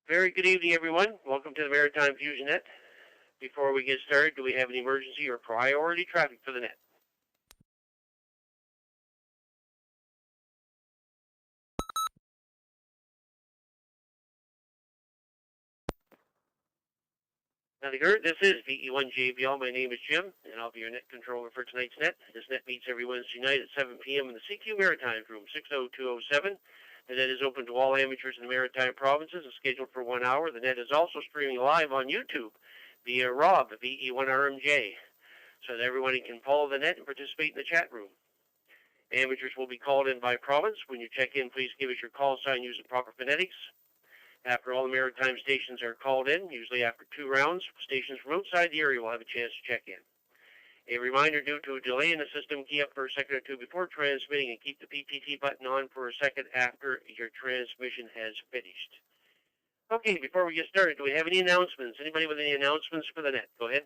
Very good evening, everyone. Welcome to the Maritime Fusion net. Before we get started, do we have an emergency or priority traffic for the net? Nothing heard. This is VE1JBL. My name is Jim, and I'll be your net controller for tonight's net. This net meets every Wednesday night at 7 p.m. in the CQ Maritime Room, 60207. The net is open to all amateurs in the Maritime provinces and scheduled for 1 hour. The net is also streaming live on YouTube via Rob, VE1RMJ, so that everyone can follow the net and participate in the chat room. Amateurs will be called in by province. When you check in, please give us your call sign using proper phonetics. After all the maritime stations are called in, usually after 2 rounds, stations from outside the area will have a chance to check in. A reminder, due to a delay in the system, key up for a second or two before transmitting and keep the PTT button on for a second after your transmission has finished. Okay, before we get started, do we have any announcements? Anybody with any announcements for the net? Go ahead.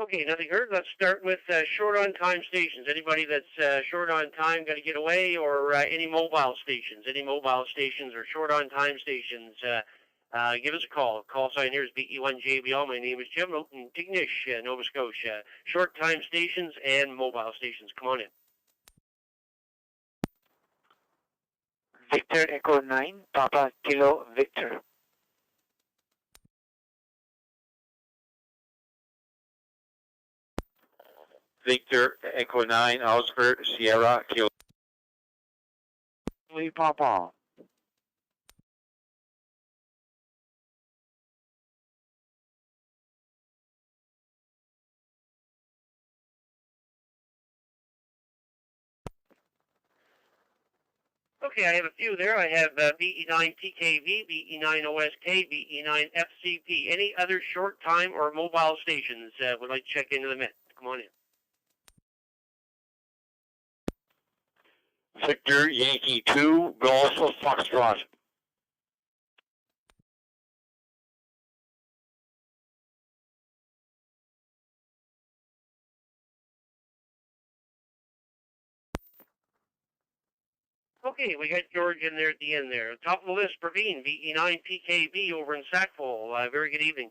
Okay, nothing heard. Let's start with short on time stations. Anybody that's short on time got to get away, or any mobile stations? Any mobile stations or short on time stations? Give us a call. Call sign here is VE1JBL. My name is Jim out in Tignish, Nova Scotia. Short time stations and mobile stations. Come on in. Victor Echo 9, Papa Kilo Victor. Victor Echo 9, Oscar Sierra Kilo. Papa. Okay, I have a few there. I have VE9TKV, VE9OSK, VE9FCP. Any other short time or mobile stations would like to check into the net? Come on in. Victor Yankee 2, Golf Foxtrot. Okay, we got George in there at the end there. Top of the list, Praveen, VE9PKV over in Sackville. Very good evening.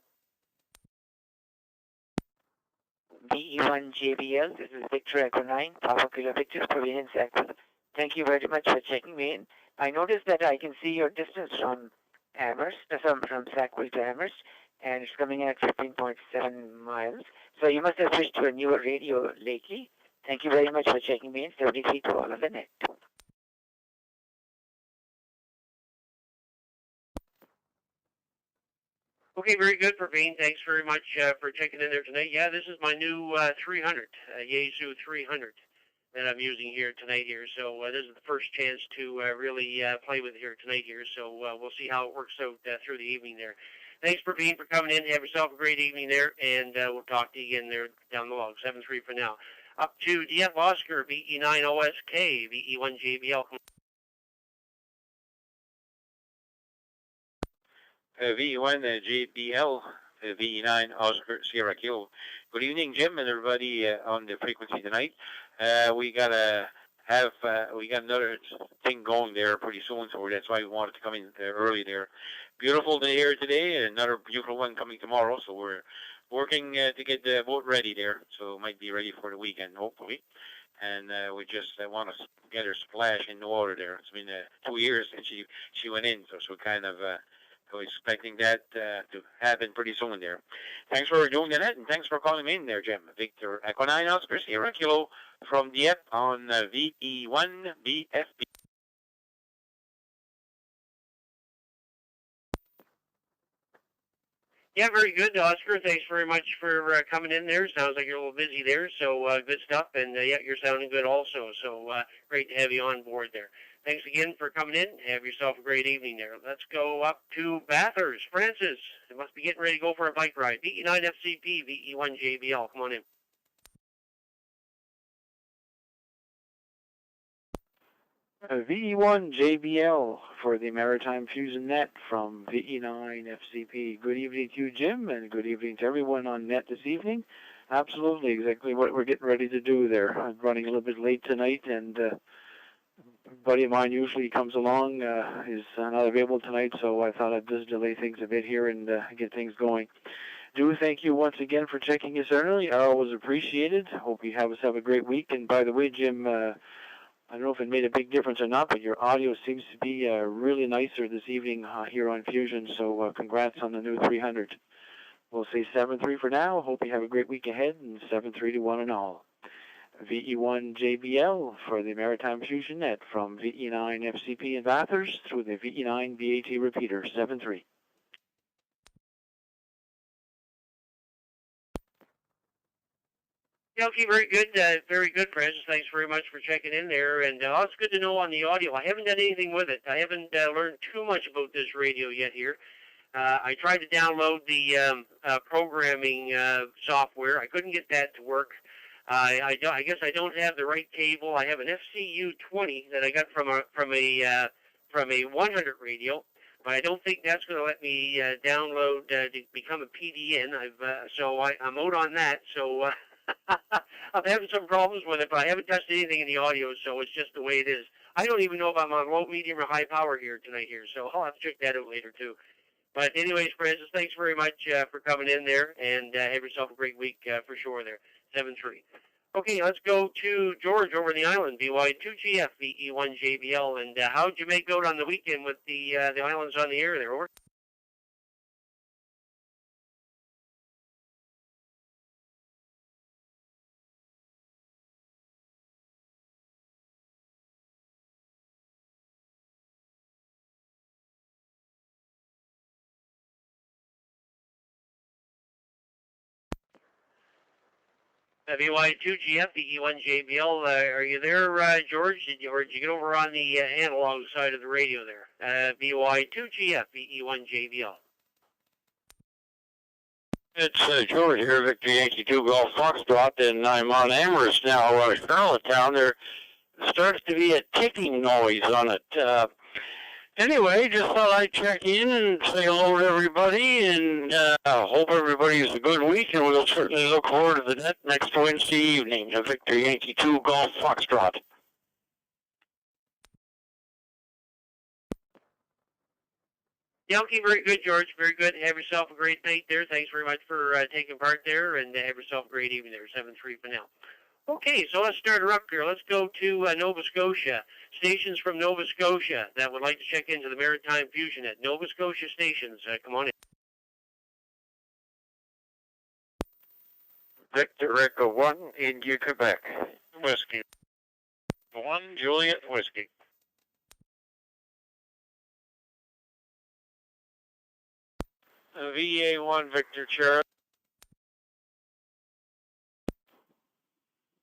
VE1JBL, this is Victor Echo 9, Papa Kilo Victor, Praveen in Sackville. Thank you very much for checking me in. I noticed that I can see your distance from Amherst, from Sackville to Amherst, and it's coming at 15.7 miles. So you must have switched to a newer radio lately. Thank you very much for checking me in. 73 to all of the net. Okay, very good, Praveen. Thanks very much for checking in there tonight. Yeah, this is my new 300, Yaesu 300 that I'm using here tonight here. So this is the first chance to really play with it here tonight here. So we'll see how it works out through the evening there. Thanks, Praveen, for coming in. Have yourself a great evening there, and we'll talk to you again there down the log. 7-3 for now. Up to DF Oscar, VE9OSK, VE1JBL. VE1 JBL, VE9 Oscar Sierra Kilo. Good evening, Jim, and everybody on the frequency tonight. We got another thing going there pretty soon, so that's why we wanted to come in early there. Beautiful day here today, another beautiful one coming tomorrow, so we're working to get the boat ready there, so it might be ready for the weekend, hopefully. And we just want to get her splash in the water there. It's been 2 years since she went in, so we're kind of expecting that to happen pretty soon there. Thanks for doing that, and thanks for calling me in there, Jim. Victor Echo 9 Oscar Sierra Kilo from Dieppe on VE1 BFB. Yeah, very good, Oscar. Thanks very much for coming in there. Sounds like you're a little busy there, so good stuff. And yeah, you're sounding good also. So great to have you on board there. Thanks again for coming in. Have yourself a great evening there. Let's go up to Bathurst. Francis, you must be getting ready to go for a bike ride. VE9FCP, VE1JBL. Come on in. VE1 JBL for the Maritime Fusion Net from VE9 FCP. Good evening to you, Jim, and good evening to everyone on net this evening. Absolutely, exactly what we're getting ready to do there. I'm running a little bit late tonight, and a buddy of mine usually comes along, is not available tonight, so I thought I'd just delay things a bit here and get things going. Do thank you once again for checking us early. Always appreciated. Hope you have a great week. And by the way, Jim, I don't know if it made a big difference or not, but your audio seems to be really nicer this evening here on Fusion, so congrats on the new 300. We'll say 7-3 for now. Hope you have a great week ahead, and 7-3 to one and all. VE1 JBL for the Maritime Fusion Net from VE9 FCP in Bathurst through the VE9 BAT repeater, 7-3. Okay, very good, Francis. Thanks very much for checking in there. And it's good to know on the audio. I haven't done anything with it. I haven't learned too much about this radio yet here. I tried to download the programming software. I couldn't get that to work. I guess I don't have the right cable. I have an FCU 20 that I got from a 100 radio, but I don't think that's going to let me download to become a PDN. I'm out on that. So I'm having some problems with it, but I haven't touched anything in the audio, so it's just the way it is. I don't even know if I'm on low, medium, or high power here tonight so I'll have to check that out later too. But anyways, Francis, thanks very much for coming in there, and have yourself a great week for sure there. 7-3. Okay, let's go to George over in the island, BY2GF, VE1 JBL, and how'd you make out on the weekend with the islands on the air there, over? VY2GF, VE1 JBL, are you there, George? Or did you get over on the analog side of the radio there? VY2GF, VE1 JBL. It's George here, Victor Yankee 2 Golf Foxtrot, and I'm on Amherst now, Charlottetown. There starts to be a ticking noise on it. Anyway, just thought I'd check in and say hello to everybody, and hope everybody has a good week, and we'll certainly look forward to the net next Wednesday evening. Victor Yankee 2 Golf Foxtrot. Yeah, okay, very good, George. Very good. Have yourself a great night there. Thanks very much for taking part there, and have yourself a great evening there. 7-3 for now. Okay, so let's start her up here. Let's go to Nova Scotia. Stations from Nova Scotia that would like to check into the Maritime Fusion at Nova Scotia stations. Come on in. Victor Echo 1, India, Quebec. Whiskey. 1, Juliet, Whiskey. VA1, Victor Charlie.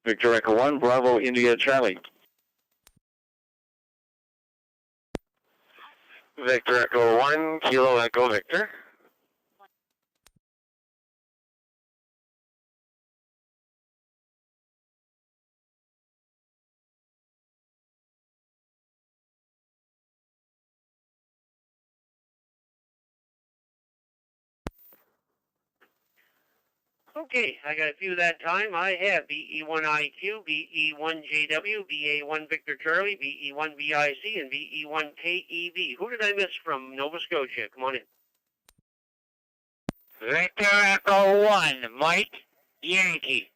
Victor Echo 1, Bravo, India, Charlie. Victor Echo 1, Kilo Echo Victor. Okay, I got a few that time. I have VE1IQ, VE1JW, VA1 Victor Charlie, VE1VIC, and VE1KEV. Who did I miss from Nova Scotia? Come on in. Victor Echo 1, Mike Yankee.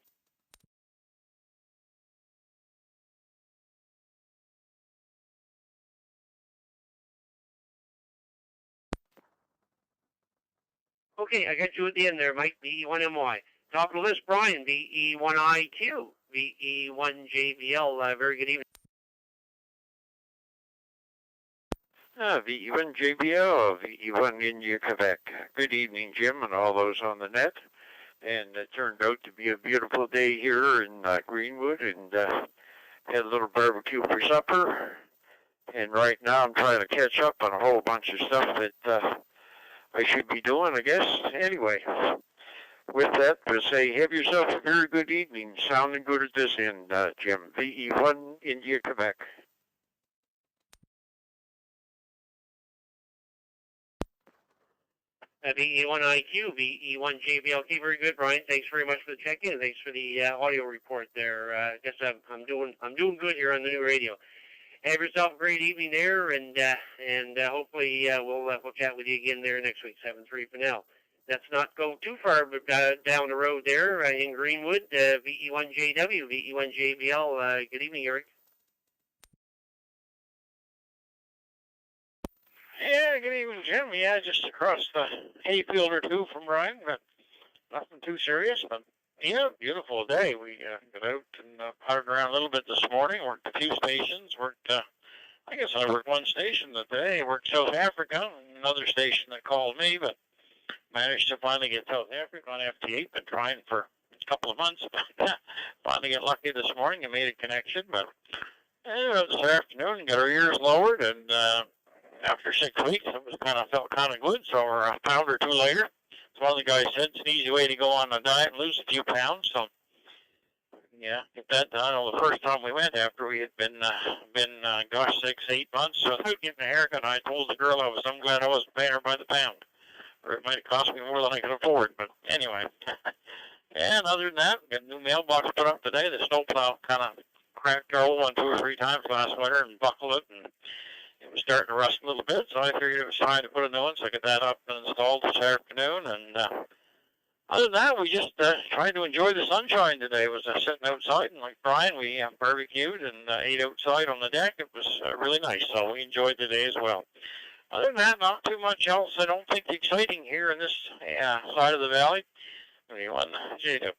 Okay, I got you at the end there, Mike, VE1MY. Top of the list, Brian, VE1IQ, VE1JBL. Very good evening. VE1 JBL, VE1 India, Quebec. Good evening, Jim, and all those on the net. And it turned out to be a beautiful day here in Greenwood, and had a little barbecue for supper. And right now I'm trying to catch up on a whole bunch of stuff that I should be doing, I guess. Anyway, with that, to say, have yourself a very good evening. Sounding good at this end, Jim. VE1 India, Quebec. VE1IQ, VE1JBL. Okay, very good, Brian. Thanks very much for the check-in. Thanks for the audio report there. I guess I'm doing good here on the new radio. Have yourself a great evening there, and hopefully we'll chat with you again there next week. 7-3 for now. Let's not go too far down the road there in Greenwood. VE1JW, VE1JBL. Good evening, Eric. Yeah, good evening, Jim. Yeah, just across the hayfield or two from Ryan, but nothing too serious. But yeah, beautiful day. We got out and pottered around a little bit this morning. Worked a few stations. I guess I worked one station today. Worked South Africa, another station that called me, but managed to finally get South Africa on FT8. Been trying for a couple of months, but finally got lucky this morning and made a connection. But anyway, this afternoon, got our ears lowered, and after 6 weeks, it felt kind of good. So we're a pound or two later. So one of the guys said it's an easy way to go on a diet and lose a few pounds. So yeah, get that done. Well, the first time we went after we had been 6, 8 months without getting a haircut, I told the girl I'm glad I wasn't paying her by the pound, or it might have cost me more than I could afford. But anyway, and other than that, we got a new mailbox put up today. The snowplow kind of cracked our old one 2 or 3 times last winter and buckled it, and it was starting to rust a little bit, so I figured it was time to put a new one, so I got that up and installed this afternoon. And other than that, we just tried to enjoy the sunshine today. It was sitting outside, and like Brian, we barbecued and ate outside on the deck. It was really nice, so we enjoyed the day as well. Other than that, not too much else. I don't think exciting here in this side of the valley. Anyone, JW.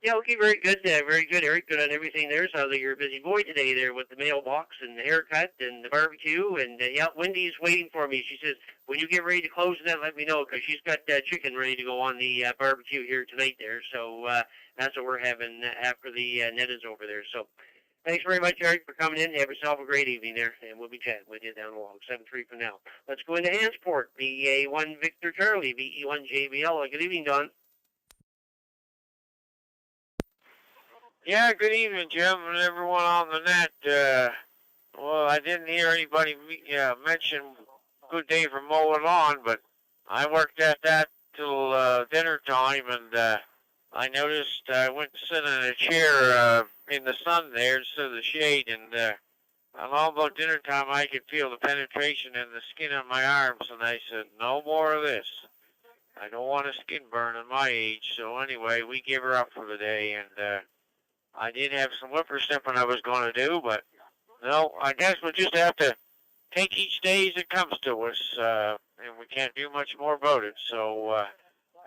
Yeah, okay, very good, Eric. Good on everything there. Sounds like you're a busy boy today there with the mailbox and the haircut and the barbecue. And yeah, Wendy's waiting for me. She says, when you get ready to close that, let me know, because she's got chicken ready to go on the barbecue here tonight there. So that's what we're having after the net is over there. So thanks very much, Eric, for coming in. Have yourself a great evening there, and we'll be chatting with you down the log. 7-3 for now. Let's go into Hansport. VA1 Victor Charlie, VE1 JBL. Good evening, Don. Yeah, good evening, Jim, and everyone on the net. Well, I didn't hear anybody mention good day for mowing lawn, but I worked at that till dinner time, and I noticed I went to sit in a chair in the sun there instead of the shade, and all about dinner time I could feel the penetration in the skin on my arms, and I said, no more of this. I don't want a skin burn at my age. So anyway, we gave her up for the day, and I did have some whippersnipping I was going to do, but no, I guess we'll just have to take each day as it comes to us, and we can't do much more about it. So,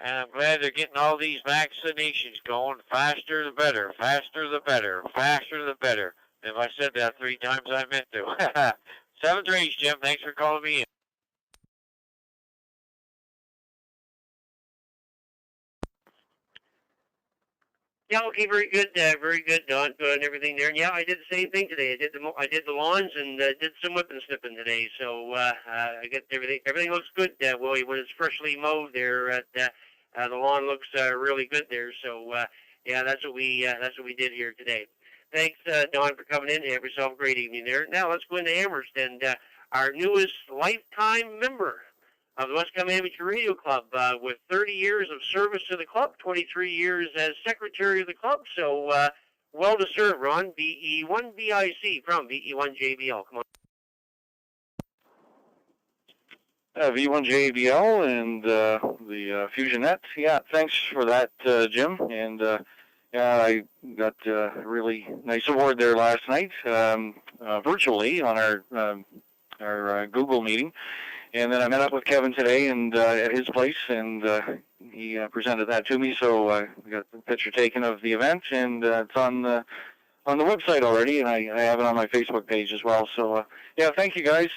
and I'm glad they're getting all these vaccinations going. Faster the better, faster the better, faster the better. If I said that 3 times, I meant to. 7-3, Jim. Thanks for calling me in. Yeah, okay, very good, Don. Good and everything there. And yeah, I did the same thing today. I did the lawns and did some whipping snipping today. So I got everything. Everything looks good. Willie, when it's freshly mowed there, the lawn looks really good there. So yeah, that's what we did here today. Thanks, Don, for coming in. Have yourself a great evening there. Now let's go into Amherst and our newest lifetime member of the Westcombe Amateur Radio Club, with 30 years of service to the club, 23 years as secretary of the club. So well deserved, Ron. VE1BIC from VE1JBL. Come on. V1JBL and the Fusion Net. Yeah, thanks for that, Jim. And yeah, I got a really nice award there last night, virtually on our Google meeting. And then I met up with Kevin today and at his place, and he presented that to me. So we got a picture taken of the event, and it's on the website already, and I have it on my Facebook page as well. So yeah, thank you guys.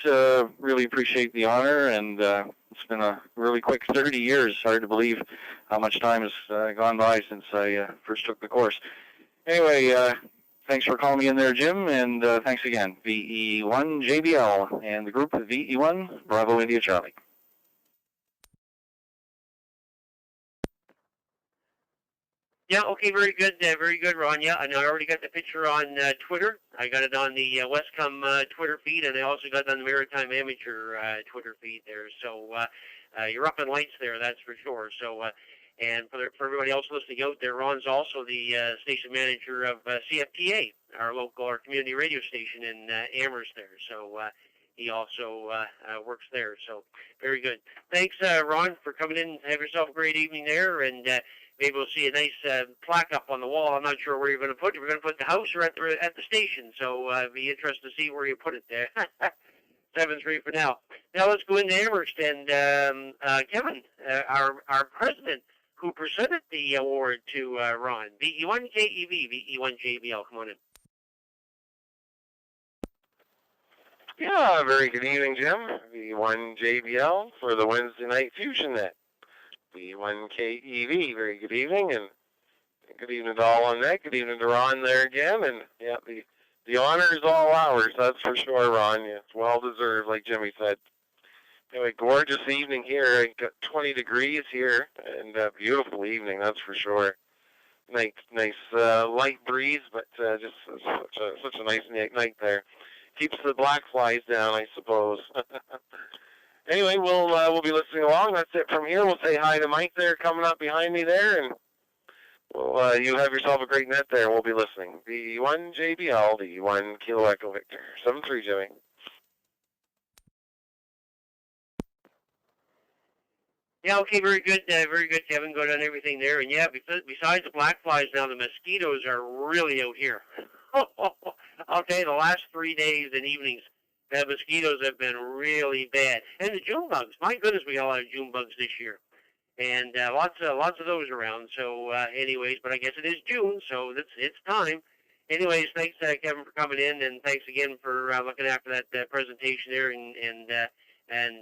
Really appreciate the honor, and it's been a really quick 30 years. Hard to believe how much time has gone by since I first took the course. Anyway. Thanks for calling me in there, Jim, and thanks again. VE1JBL and the group VE1 Bravo India Charlie. Yeah, okay, very good, Ron. Yeah, and I already got the picture on Twitter. I got it on the Westcom Twitter feed, and I also got it on the Maritime Amateur Twitter feed there. So you're up in lights there, that's for sure. So, and for everybody else listening out there, Ron's also the station manager of CFTA, our community radio station in Amherst there. So he also works there. So very good. Thanks, Ron, for coming in. Have yourself a great evening there, and maybe we'll see a nice plaque up on the wall. I'm not sure where you're going to put it. We're going to put the house or at the station. So be interested to see where you put it there. 7-3 for now. Now let's go into Amherst and Kevin, our president, who presented the award to Ron. VE1 KEV, VE1 JBL. Come on in. Yeah, very good evening, Jim. VE1 JBL for the Wednesday Night Fusion Net. VE1 KEV, very good evening, and good evening to all on net. Good evening to Ron there again, and yeah, the honor is all ours, that's for sure, Ron. Yeah, it's well deserved, like Jimmy said. Anyway, gorgeous evening here. Got 20 degrees here, and a beautiful evening, that's for sure. Nice light breeze, but just such a nice night there. Keeps the black flies down, I suppose. Anyway, we'll be listening along. That's it from here. We'll say hi to Mike there, coming up behind me there, and you have yourself a great net there. We'll be listening. VE1 JBL, VE1 Kilo Echo Victor. 7-3, Jimmy. Yeah, okay, very good, Kevin. Good on everything there. And yeah, besides the black flies now, the mosquitoes are really out here. I'll tell you, the last 3 days and evenings, the mosquitoes have been really bad. And the June bugs. My goodness, we got a lot of June bugs this year. And lots of those around. So anyways, but I guess it is June, so it's time. Anyways, thanks, Kevin, for coming in, and thanks again for looking after that presentation there, and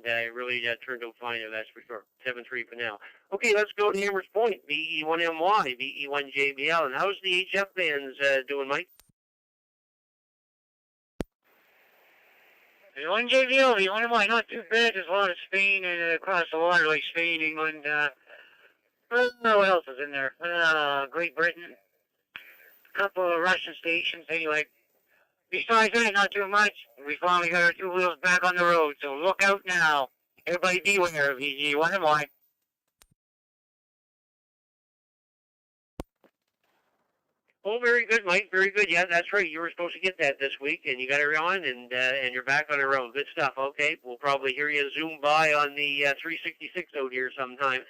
it really turned out fine there, that's for sure. 7-3 for now. Okay, let's go to Amherst Point, VE1MY, VE1JBL. And how's the HF bands doing, Mike? VE1 JBL, VE1MY, not too bad. There's a lot of Spain and across the water, like Spain, England. What else is in there? Great Britain. A couple of Russian stations, anyway. Besides that, not too much. We finally got our 2 wheels back on the road, so look out now. Everybody beware of VE1MY. Oh, very good, Mike. Very good. Yeah, that's right. You were supposed to get that this week, and you got it on, and you're back on the road. Good stuff. Okay, we'll probably hear you zoom by on the 366 out here sometime.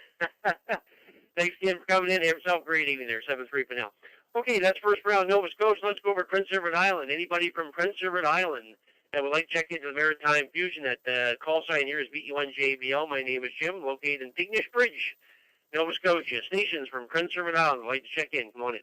Thanks again for coming in. Have yourself a great evening there. 7-3 for now. Okay, that's first round Nova Scotia. Let's go over to Prince Edward Island. Anybody from Prince Edward Island that would like to check into the Maritime Fusion? That call sign here is VE1JBL. My name is Jim, located in Tignish Bridge, Nova Scotia. Stations from Prince Edward Island. Would like to check in. Come on in.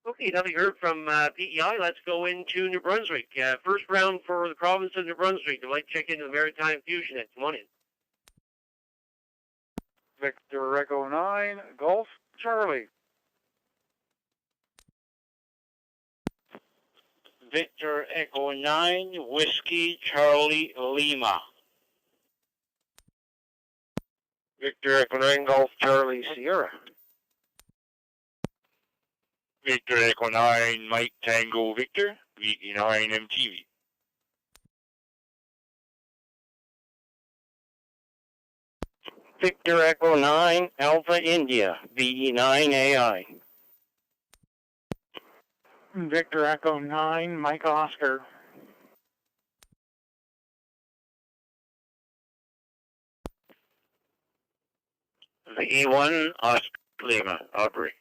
Okay, now we heard from PEI. Let's go into New Brunswick. First round for the province of New Brunswick. I'd like to check into the Maritime Fusion. Come on in. Victor Echo 9, Golf, Charlie. Victor Echo 9, Whiskey Charlie Lima. Victor Echo 9, Golf Charlie Sierra. Victor Echo 9, Mike Tango Victor, VE9 MTV. Victor Echo 9, Alpha India, VE9 AI. Victor Echo 9, Mike Oscar. VE1 Oscar Lima, Aubrey.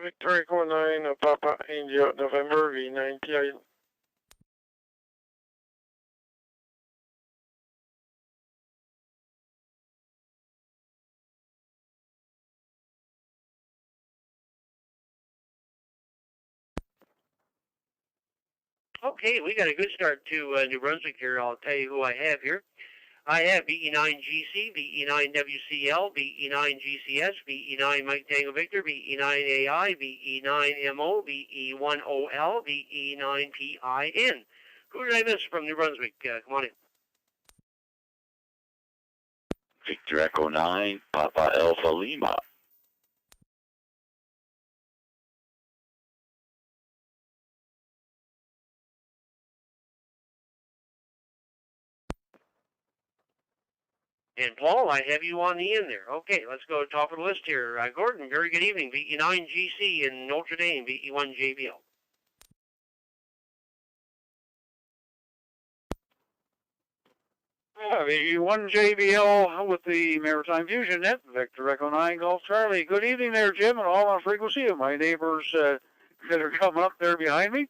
Victor Echo 9, Papa India, November, V9 TI. Okay, we got a good start to New Brunswick here. I'll tell you who I have here. I have BE9GC, BE9WCL, BE9GCS, BE9 Mike Tango Victor, BE9AI, BE9MO, BE1OL, BE9PIN. Who did I miss from New Brunswick? Come on in. Victor Echo 9, Papa Alpha Lima. And Paul, I have you on the end there. Okay, let's go to the top of the list here. Gordon, very good evening. BE9GC in Notre Dame, BE1JBL. The 1JBL with the Maritime Fusion Net, Victor Echo 9 Golf Charlie. Good evening there, Jim, and all on frequency of my neighbors that are coming up there behind me.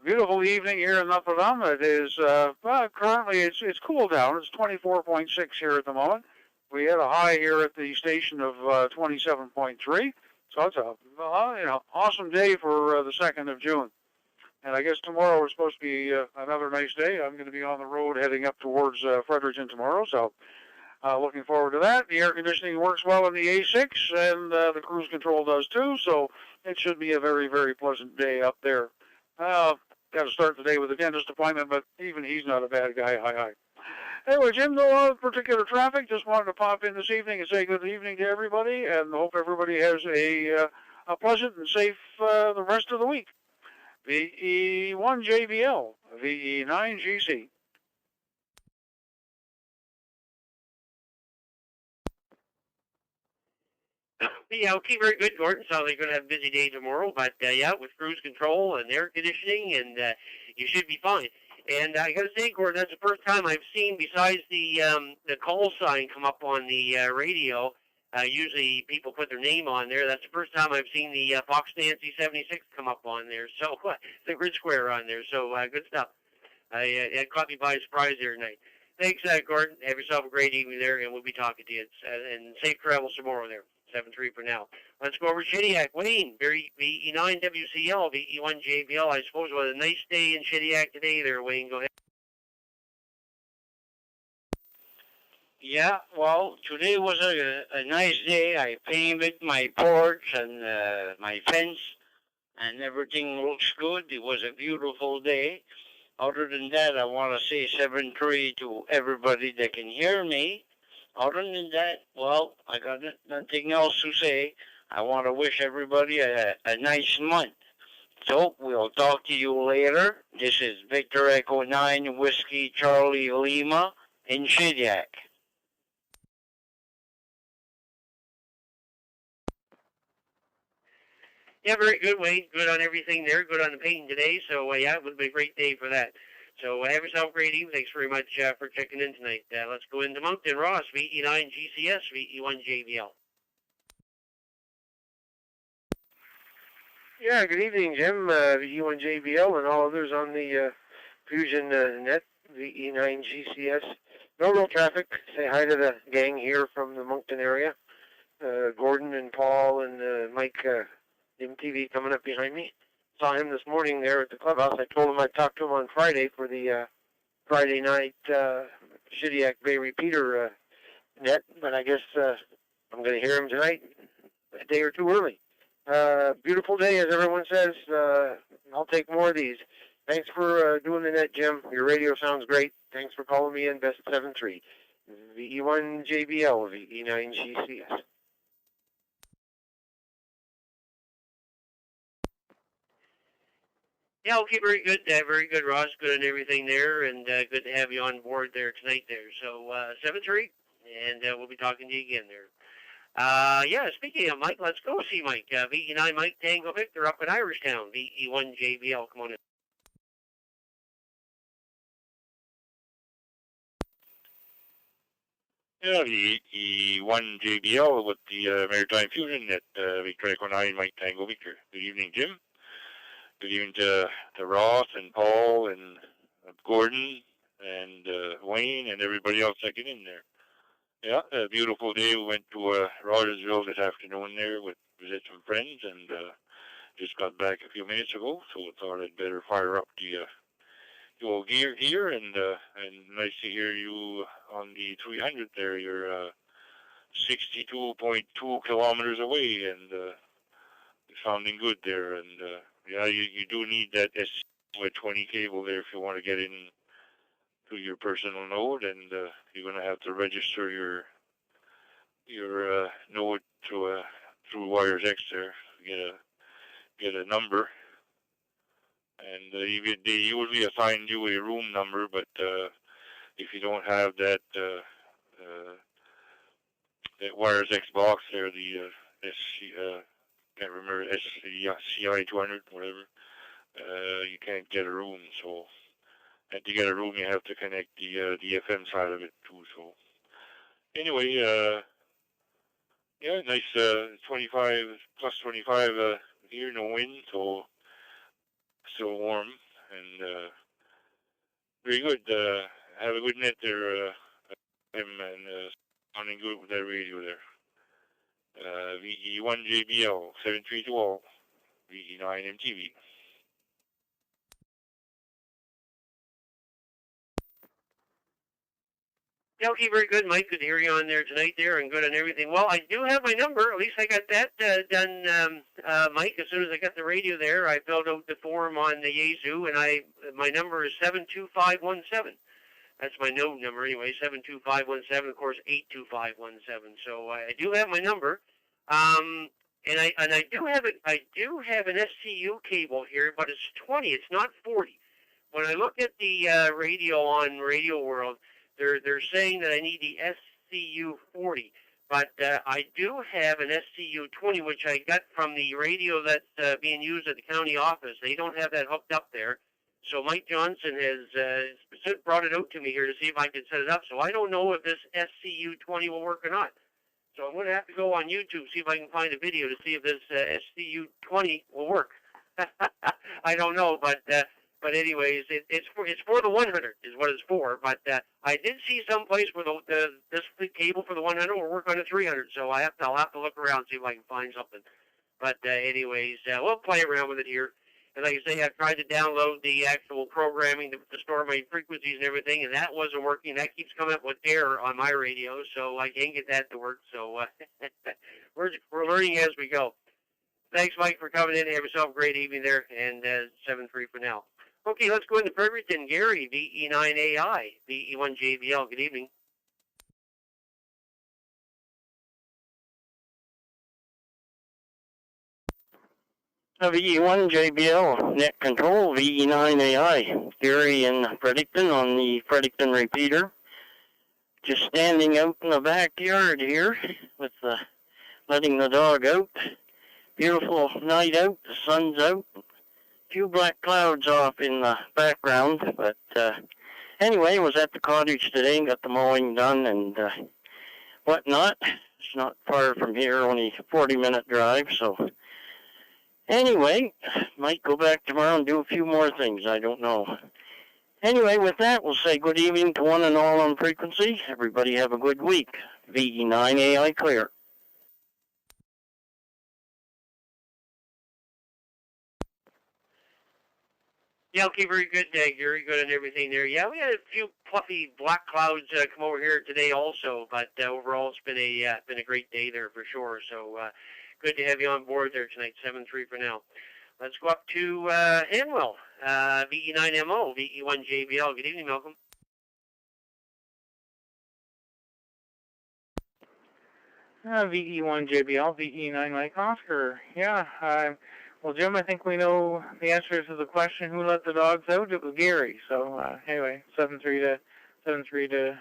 Beautiful evening here in Notre Dame. It is, currently it's cooled down. It's 24.6 here at the moment. We had a high here at the station of 27.3. So it's a awesome day for the 2nd of June. And I guess tomorrow is supposed to be another nice day. I'm going to be on the road heading up towards Fredericton tomorrow, so looking forward to that. The air conditioning works well in the A6, and the cruise control does too, so it should be a very, very pleasant day up there. Got to start the day with a dentist appointment, but even he's not a bad guy. Hi. Anyway, Jim, no particular traffic. Just wanted to pop in this evening and say good evening to everybody, and hope everybody has a pleasant and safe the rest of the week. VE1JBL, VE9GC. Yeah, okay, very good, Gordon. Sounds like you're going to have a busy day tomorrow, but yeah, with cruise control and air conditioning, and you should be fine. And I got to say, Gordon, that's the first time I've seen, besides the call sign come up on the radio. Usually people put their name on there. That's the first time I've seen the Fox Nancy 76 come up on there. So the grid square on there. So good stuff. It caught me by surprise there tonight. Thanks, Gordon. Have yourself a great evening there, and we'll be talking to you. And safe travels tomorrow there. 7-3 for now. Let's go over to Shediac. Wayne, VE9WCL, VE1JBL. I suppose it was a nice day in Shediac today there, Wayne. Go ahead. Yeah, well, today was a nice day. I painted my porch and my fence, and everything looks good. It was a beautiful day. Other than that, I want to say 7-3 to everybody that can hear me. Other than that, well, I got nothing else to say. I want to wish everybody a nice month. So, we'll talk to you later. This is Victor Echo 9 Whiskey Charlie Lima in Shediac. Yeah, very good, Wayne. Good on everything there. Good on the painting today. So, yeah, it would be a great day for that. So, have yourself a great evening. Thanks very much for checking in tonight. Let's go into Moncton. Ross, VE9GCS, VE1JBL. Yeah, good evening, Jim. VE1JBL and all others on the Fusion net, VE9GCS. No real traffic. Say hi to the gang here from the Moncton area. Gordon and Paul and Mike MTV coming up behind me. Saw him this morning there at the clubhouse. I told him I'd talk to him on Friday for the Friday night Shediac Bay Repeater net, but I guess I'm going to hear him tonight, a day or two early. Beautiful day, as everyone says. I'll take more of these. Thanks for doing the net, Jim. Your radio sounds great. Thanks for calling me in. Best 7-3. VE1JBL, VE9GCS. Yeah, okay, very good, Ross. Good on everything there, and good to have you on board there tonight there. So, 7-3, and we'll be talking to you again there. Yeah, speaking of Mike, let's go see Mike. VE9 Mike Tango Victor up in Irishtown, VE1JBL. Come on in. Yeah, the E1JBL with the Maritime Fusion at Victor Echo 9 Mike Tango Victor. Good evening, Jim. Good evening to Ross and Paul and Gordon and Wayne and everybody else checking in there. Yeah, a beautiful day. We went to Rogersville this afternoon there with visit some friends, and Just got back a few minutes ago, so I thought I'd better fire up the old gear here, and nice to hear you on the 300 there. You're 62.2 kilometers away, and sounding good there. And yeah, you do need that SC20 cable there if you want to get in to your personal node, and you're going to have to register your node through WiresX there. Get a number, and they usually assign you a room number, but if you don't have that that WiresX box there, the can't remember, CI 200, whatever, you can't get a room. So, and to get a room, you have to connect the FM side of it too. So, anyway, yeah, nice 25 plus 25 here, no wind, so still warm, and very good. Have a good net there, him, and sounding good with that radio there. VE1JBL 7320 VE9MTV. Yeah, okay, very good, Mike. Good to hear you on there tonight there, and good on everything. Well, I do have my number. At least I got that done, Mike. As soon as I got the radio there, I filled out the form on the Yazoo, and my number is 72517. That's my node number anyway, 72517. Of course, 82517. So I do have my number, and I do have it. I do have an SCU cable here, but it's 20. It's not 40. When I look at the radio on Radio World, they're saying that I need the SCU 40, but I do have an SCU 20, which I got from the radio that's being used at the county office. They don't have that hooked up there. So Mike Johnson has brought it out to me here to see if I can set it up. So I don't know if this SCU 20 will work or not. So I'm going to have to go on YouTube, see if I can find a video to see if this SCU 20 will work. I don't know, but anyways, it's for the 100 is what it's for. But I did see some place where this cable for the 100 will work on the 300. So I'll have to look around, see if I can find something. But anyways, we'll play around with it here. And like I say, I've tried to download the actual programming to store my frequencies and everything, and that wasn't working. That keeps coming up with error on my radio, so I can't get that to work. So we're learning as we go. Thanks, Mike, for coming in. Have yourself a great evening there, and 7-3 for now. Okay, let's go into Fredericton. Gary, VE9AI, VE1JBL. Good evening. VE1JBL, net control, VE9AI. Gary in Fredericton on the Fredericton repeater. Just standing out in the backyard here with letting the dog out. Beautiful night out, the sun's out. A few black clouds off in the background, but anyway, was at the cottage today, got the mowing done and whatnot. It's not far from here, only a 40-minute drive, so anyway, might go back tomorrow and do a few more things, I don't know. Anyway, with that, we'll say good evening to one and all on frequency. Everybody have a good week. VE9AI clear. Yeah, okay, very good, Gary. Good and everything there. Yeah, we had a few fluffy black clouds come over here today also, but overall it's been a great day there for sure. So good to have you on board there tonight. 7-3 for now. Let's go up to Hanwell, VE9MO, VE1JBL. Good evening, Malcolm. VE1JBL, VE9 Mike Oscar. Yeah, well, Jim, I think we know the answer to the question, who let the dogs out? It was Gary. So, anyway, 7-3 to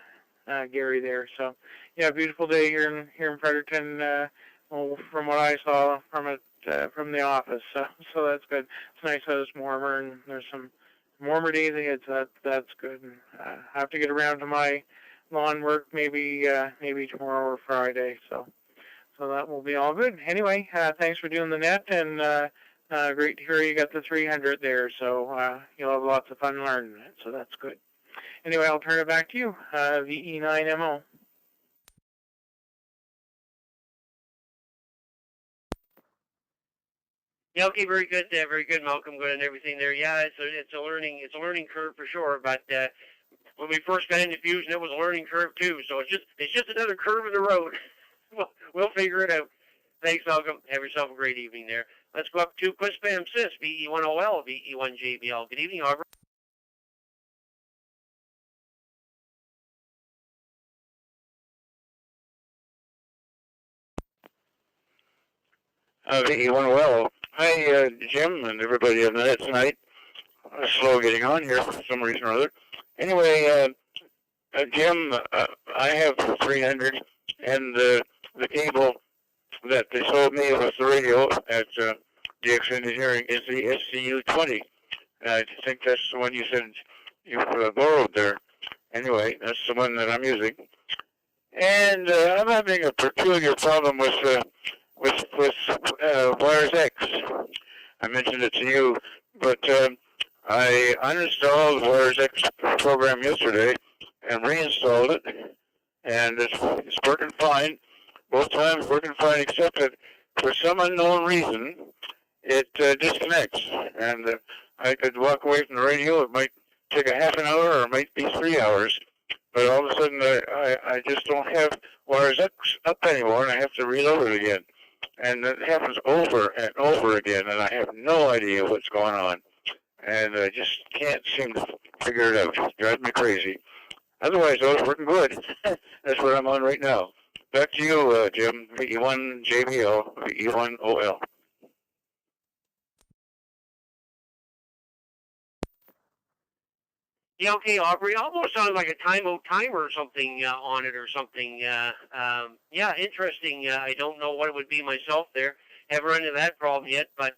Gary there. So, yeah, beautiful day here in Fredericton, well, from what I saw from the office. So that's good. It's nice that it's warmer, and there's some warmer days ahead, so that's good. And, I have to get around to my lawn work maybe tomorrow or Friday. So that will be all good. Anyway, thanks for doing the net, and great to hear you got the 300 there. So you'll have lots of fun learning it. So that's good. Anyway, I'll turn it back to you, VE9MO. Yeah, okay, very good, Malcolm. Good and everything there. Yeah, it's a learning curve for sure. But when we first got into Fusion, it was a learning curve too. So it's just another curve in the road. We'll figure it out. Thanks, Malcolm. Have yourself a great evening there. Let's go up to Quispam Sis, VE1OL, VE1JBL. Good evening, Aubrey. VE1OL. Hi, Jim, and everybody on the net tonight. Slow getting on here for some reason or other. Anyway, Jim, I have 300, and the cable that they sold me with the radio at DX Engineering is the SCU-20. I think that's the one you said you borrowed there. Anyway, that's the one that I'm using. And I'm having a peculiar problem with Wires X. I mentioned it to you, but I uninstalled Wires X program yesterday and reinstalled it, and it's working fine. Both times working fine, except that for some unknown reason, it disconnects. And I could walk away from the radio. It might take a half an hour or it might be 3 hours. But all of a sudden, I just don't have Wires X up anymore, and I have to reload it again. And it happens over and over again, and I have no idea what's going on. And I just can't seem to figure it out. It drives me crazy. Otherwise, though, it's working good. That's what I'm on right now. Back to you, Jim. VE1JBL, VE1OL. Yeah, okay, Aubrey. Almost sounds like a timeout timer or something on it or something. Yeah, interesting. I don't know what it would be myself there. Haven't run into that problem yet, but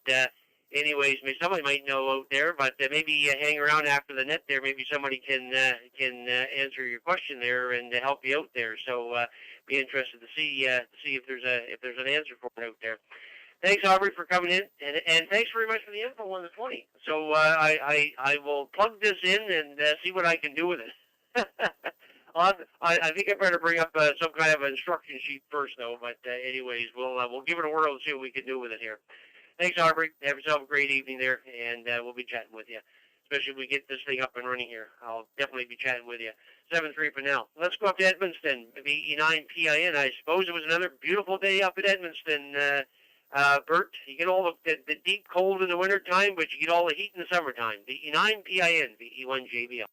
anyways, somebody might know out there. But maybe hang around after the net there. Maybe somebody can answer your question there and help you out there. So be interested to see if there's an answer for it out there. Thanks, Aubrey, for coming in, and thanks very much for the info on the 20. So I will plug this in and see what I can do with it. I think I better bring up some kind of instruction sheet first, though. But anyways, we'll give it a whirl and see what we can do with it here. Thanks, Aubrey. Have yourself a great evening there, and we'll be chatting with you. Especially if we get this thing up and running here. I'll definitely be chatting with you. 7-3 for now. Let's go up to Edmundston, VE9PIN. I suppose it was another beautiful day up at Edmundston. Bert, you get all the deep cold in the winter time, but you get all the heat in the summertime. VE9PIN, VE1JBL.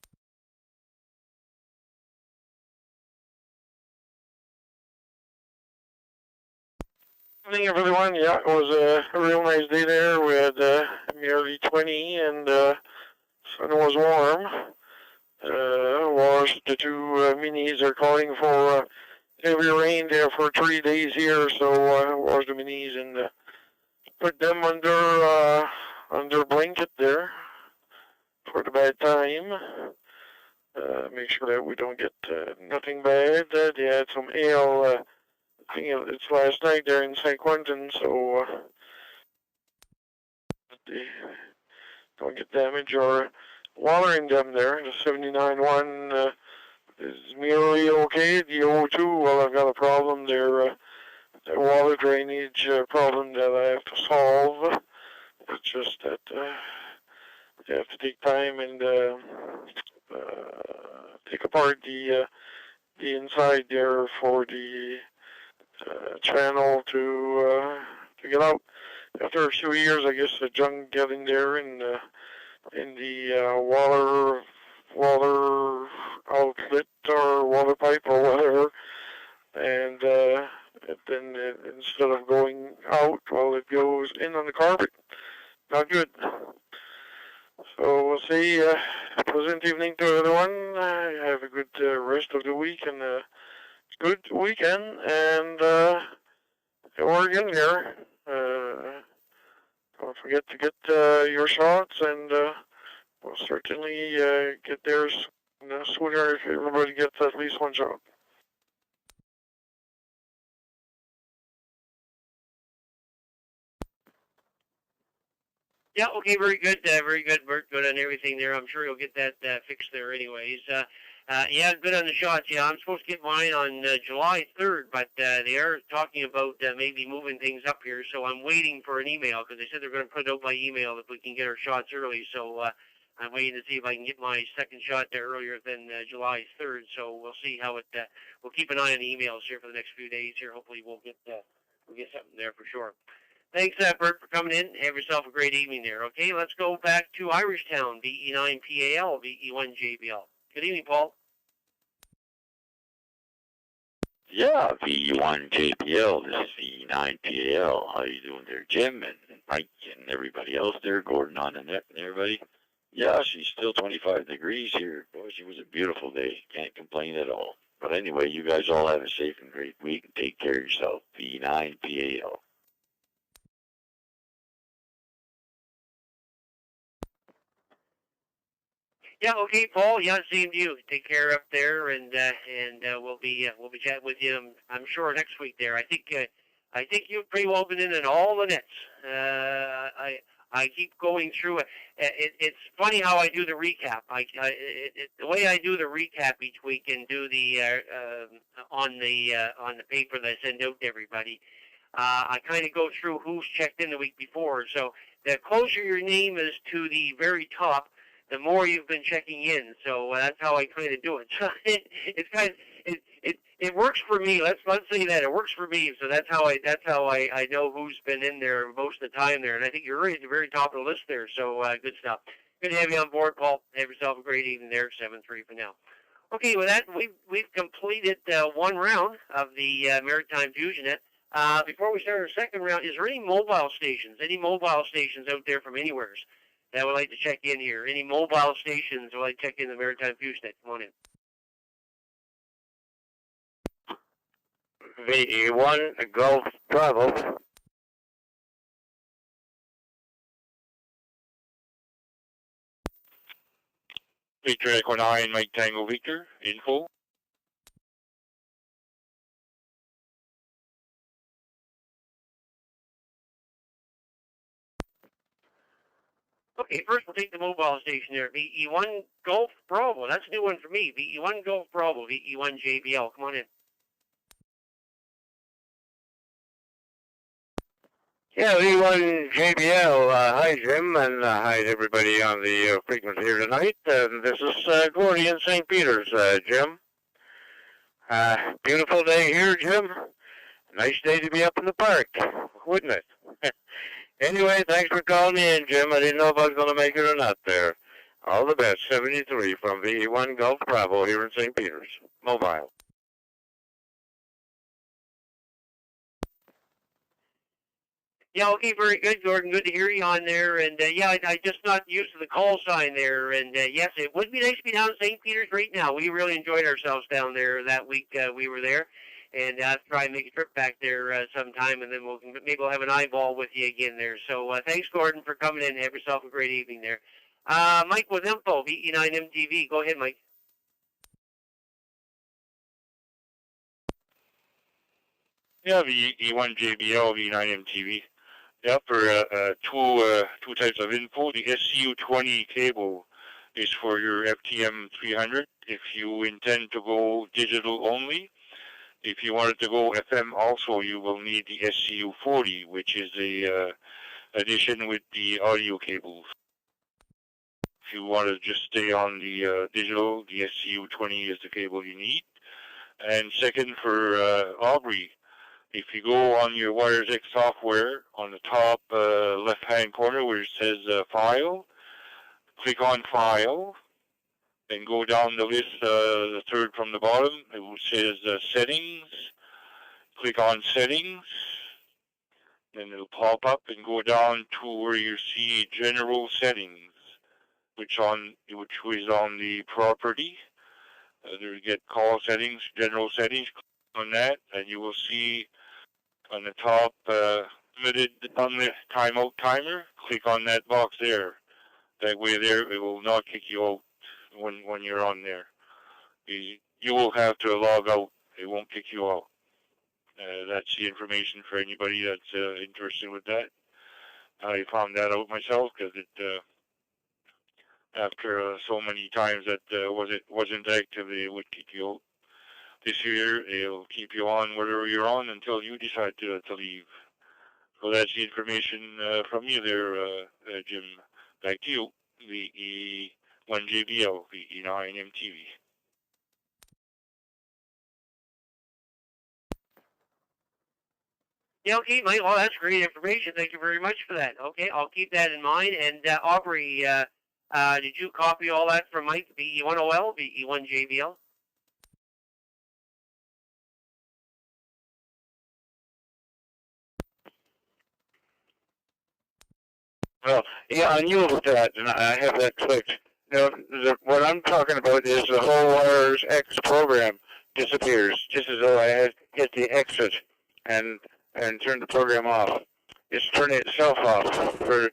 Good evening, everyone. Yeah, it was a real nice day there. We had nearly 20, and sun was warm. The two minis are calling for heavy rain there for 3 days here, so wash the minis and put them under blanket there for the bad time. Make sure that we don't get nothing bad. They had some hail. I think it's last night there in St. Quentin, so they don't get damaged or watering them there. The 79-1 is merely okay. The 02, well, I've got a problem there. The water drainage problem that I have to solve. It's just that you have to take time and take apart the inside there for the channel to get out. After a few years, I guess the junk getting there in the water outlet or water pipe or whatever, and then instead of going out, well, it goes in on the carpet. Not good. So we'll see. Pleasant evening to everyone. Have a good rest of the week and a good weekend. And we're in here. Don't forget to get your shots, and we'll certainly get theirs sooner if everybody gets at least one shot. Yeah, okay, very good, Bert, good on everything there. I'm sure you'll get that fixed there anyways. Yeah, good on the shots. Yeah, I'm supposed to get mine on July 3rd, but they are talking about maybe moving things up here, so I'm waiting for an email because they said they're going to put it out by email if we can get our shots early. So I'm waiting to see if I can get my second shot there earlier than July 3rd. So we'll see how it. We'll keep an eye on the emails here for the next few days. Here, hopefully we'll get something there for sure. Thanks, Bert, for coming in. Have yourself a great evening there. Okay, let's go back to Irishtown, VE9PAL, VE1JBL. Good evening, Paul. Yeah, VE1JBL, this is VE9PAL. How you doing there, Jim and Mike and everybody else there, Gordon on the net and everybody? Yeah, she's still 25 degrees here. Boy, she was a beautiful day. Can't complain at all. But anyway, you guys all have a safe and great week and take care of yourself. VE9PAL. Yeah, okay, Paul. Yeah, same to you. Take care up there, and we'll be chatting with you. I'm sure next week there. I think you've pretty well been in all the nets. I keep going through it. It's funny how I do the recap. The way I do the recap each week and do the on the paper that I send out to everybody. I kind of go through who's checked in the week before. So the closer your name is to the very top, the more you've been checking in. So that's how I kind of do it. So it's kind of it works for me. Let's say that it works for me. So that's how I know who's been in there most of the time there. And I think you're right at the very top of the list there. So good stuff. Good to have you on board, Paul. Have yourself a great evening there. 7-3 for now. Okay, with that we've completed one round of the Maritime Fusion net. Before we start our second round, is there any mobile stations out there from anywhere that would like to check in here? Any mobile stations would like to check in the Maritime Fusion net? Come on in. VE1 Gulf Bravo. Victor Echo 9, Mike Tango Victor, info. Okay, first we'll take the mobile station there. VE1 Gulf Bravo. That's a new one for me. VE1 Gulf Bravo. VE1 JBL. Come on in. Yeah, V1 JBL. Hi, Jim, and hi to everybody on the frequency here tonight. This is Gordy in St. Peter's, Jim. Beautiful day here, Jim. Nice day to be up in the park, wouldn't it? Anyway, thanks for calling me in, Jim. I didn't know if I was going to make it or not there. All the best. 73 from VE1 Gulf Bravo here in St. Peter's. Mobile. Yeah, okay, very good, Gordon. Good to hear you on there. And yeah, I just not used to the call sign there. And yes, it would be nice to be down in St. Peter's right now. We really enjoyed ourselves down there that week we were there. And I'll try and make a trip back there sometime, and then maybe we'll have an eyeball with you again there. So thanks, Gordon, for coming in. Have yourself a great evening there. Mike with info, VE9MTV. Go ahead, Mike. Yeah, VE1 JBL, V9MTV. Yeah, for two types of info. The SCU20 cable is for your FTM 300 if you intend to go digital only. If you wanted to go FM also, you will need the SCU40, which is a addition with the audio cables. If you want to just stay on the digital, the SCU20 is the cable you need. And second, for Aubrey, if you go on your WiresX software on the top left-hand corner where it says File, click on File, then go down the list, the third from the bottom. It says Settings. Click on Settings. Then it'll pop up and go down to where you see General Settings, which is on the property. You get Call Settings, General Settings. Click on that, and you will see on the top limited timeout timer. Click on that box there. That way there, it will not kick you out when you're on there. You will have to log out. It won't kick you out. That's the information for anybody that's interested with that. I found that out myself because after so many times that wasn't active, they would kick you out. This year, they'll keep you on wherever you're on until you decide to leave. So that's the information from you there, Jim. Back to you, VE1JBL, VE9MTV. Yeah, okay, Mike. Well, that's great information. Thank you very much for that. Okay, I'll keep that in mind. And Aubrey, did you copy all that from Mike, VE1OL, VE1JBL? Well, yeah, I knew about that, and I have that clicked. What I'm talking about is the whole Wires X program disappears, just as though I had hit the exit and turned the program off. It's turning itself off for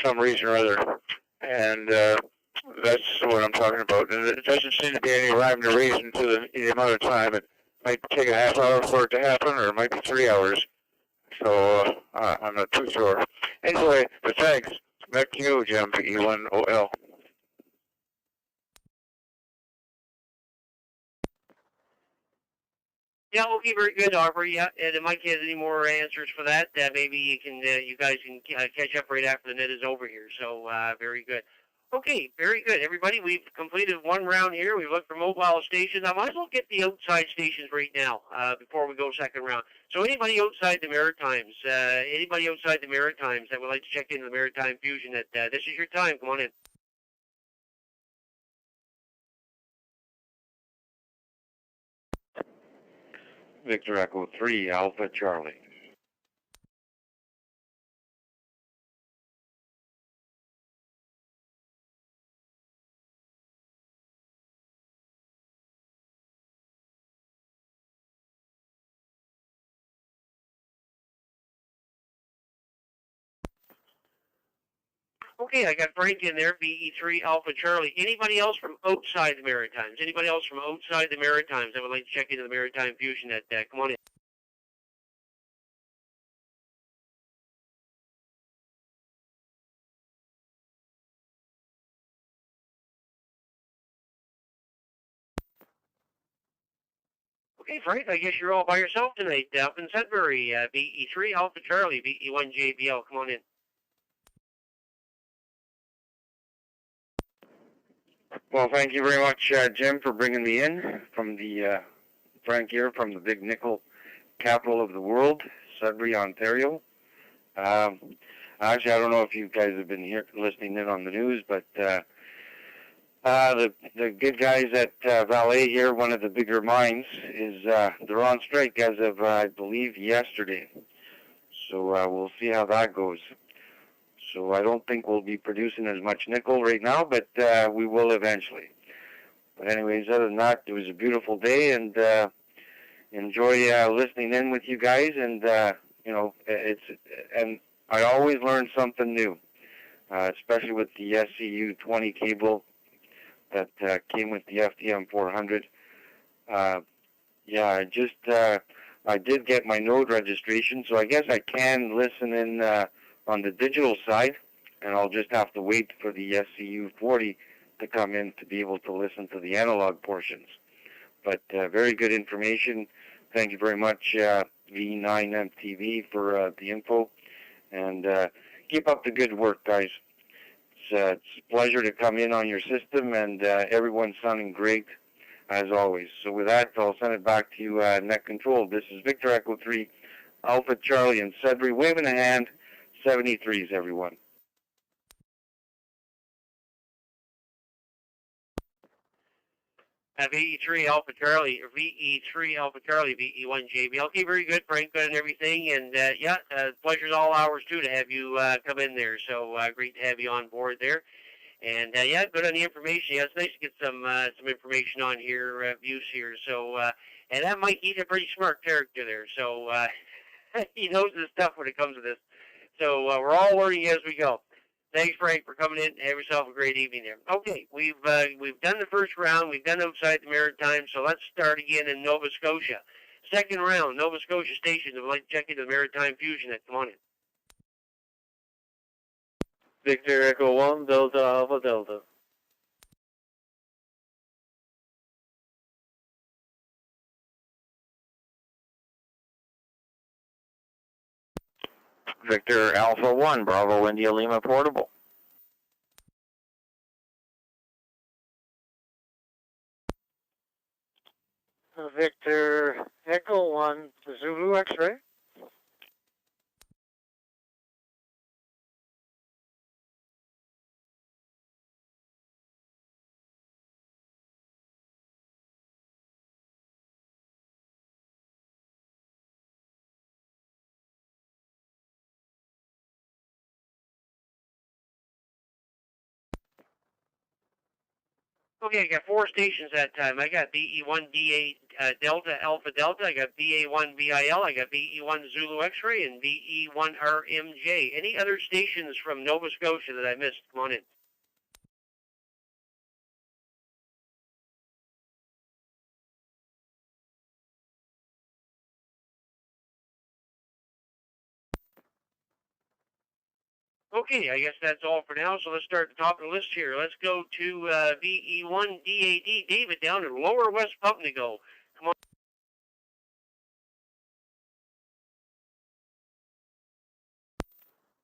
some reason or other, and that's what I'm talking about. And it doesn't seem to be any rhyme or reason to the amount of time. It might take a half hour for it to happen, or it might be 3 hours. So I'm not too sure. Anyway, but thanks. Back to you, Jim, VE1OL. Yeah, okay, very good, Aubrey. Yeah, and if Mike has any more answers for that, maybe you guys can catch up right after the net is over here. So very good. Okay, very good, everybody. We've completed one round here. We've looked for mobile stations. I might as well get the outside stations right now before we go second round. So anybody outside the Maritimes, that would like to check into the Maritime Fusion, this is your time. Come on in. Victor Echo 3, Alpha Charlie. Okay, I got Frank in there, VE3 Alpha Charlie. Anybody else from outside the Maritimes? Anybody else from outside the Maritimes that would like to check into the Maritime Fusion? Come on in. Okay, Frank, I guess you're all by yourself tonight. Up in Sudbury, VE3 Alpha Charlie, VE1JBL. Come on in. Well, thank you very much, Jim, for bringing me in from the Frank here from the big nickel capital of the world, Sudbury, Ontario. Actually, I don't know if you guys have been here listening in on the news, but the good guys at Valet here, one of the bigger mines, is they're on strike as of I believe yesterday. So we'll see how that goes. So I don't think we'll be producing as much nickel right now, but we will eventually. But anyways, other than that, it was a beautiful day, and enjoy listening in with you guys. And and I always learn something new, especially with the SCU 20 cable that came with the FDM 400. I did get my node registration, so I guess I can listen in on the digital side, and I'll just have to wait for the SCU 40 to come in to be able to listen to the analog portions. But very good information. Thank you very much, V9MTV, for the info, and keep up the good work, guys. It's a pleasure to come in on your system, and everyone's sounding great, as always. So with that, I'll send it back to you, Net Control. This is Victor Echo 3, Alpha Charlie in Sudbury, waving a hand. 73s, everyone. VE3 Alpha Charlie, VE1JB. Okay, very good, Frank, good and everything. And pleasure's all ours too to have you come in there. So great to have you on board there. And good on the information. Yeah, it's nice to get some information on here, views here. So and that Mike, he's a pretty smart character there. So he knows his stuff when it comes to this. So we're all learning as we go. Thanks, Frank, for coming in. Have yourself a great evening there. Okay, we've done the first round. We've done outside the Maritime, so let's start again in Nova Scotia. Second round, Nova Scotia station. I'd like to check into the Maritime Fusion. Come on in. Victor Echo 1, Delta Alpha Delta. Victor Alpha 1, Bravo India Lima Portable. Victor Echo 1, Zulu X-ray. Okay, I got 4 stations that time. I got BE1DA Delta Alpha Delta. I got BA1 VIL. I got BE1 Zulu X-ray and BE1 RMJ. Any other stations from Nova Scotia that I missed? Come on in. Okay, I guess that's all for now. So let's start at the top of the list here. Let's go to BE1DAD. David down in Lower West Pumpigo. Come on.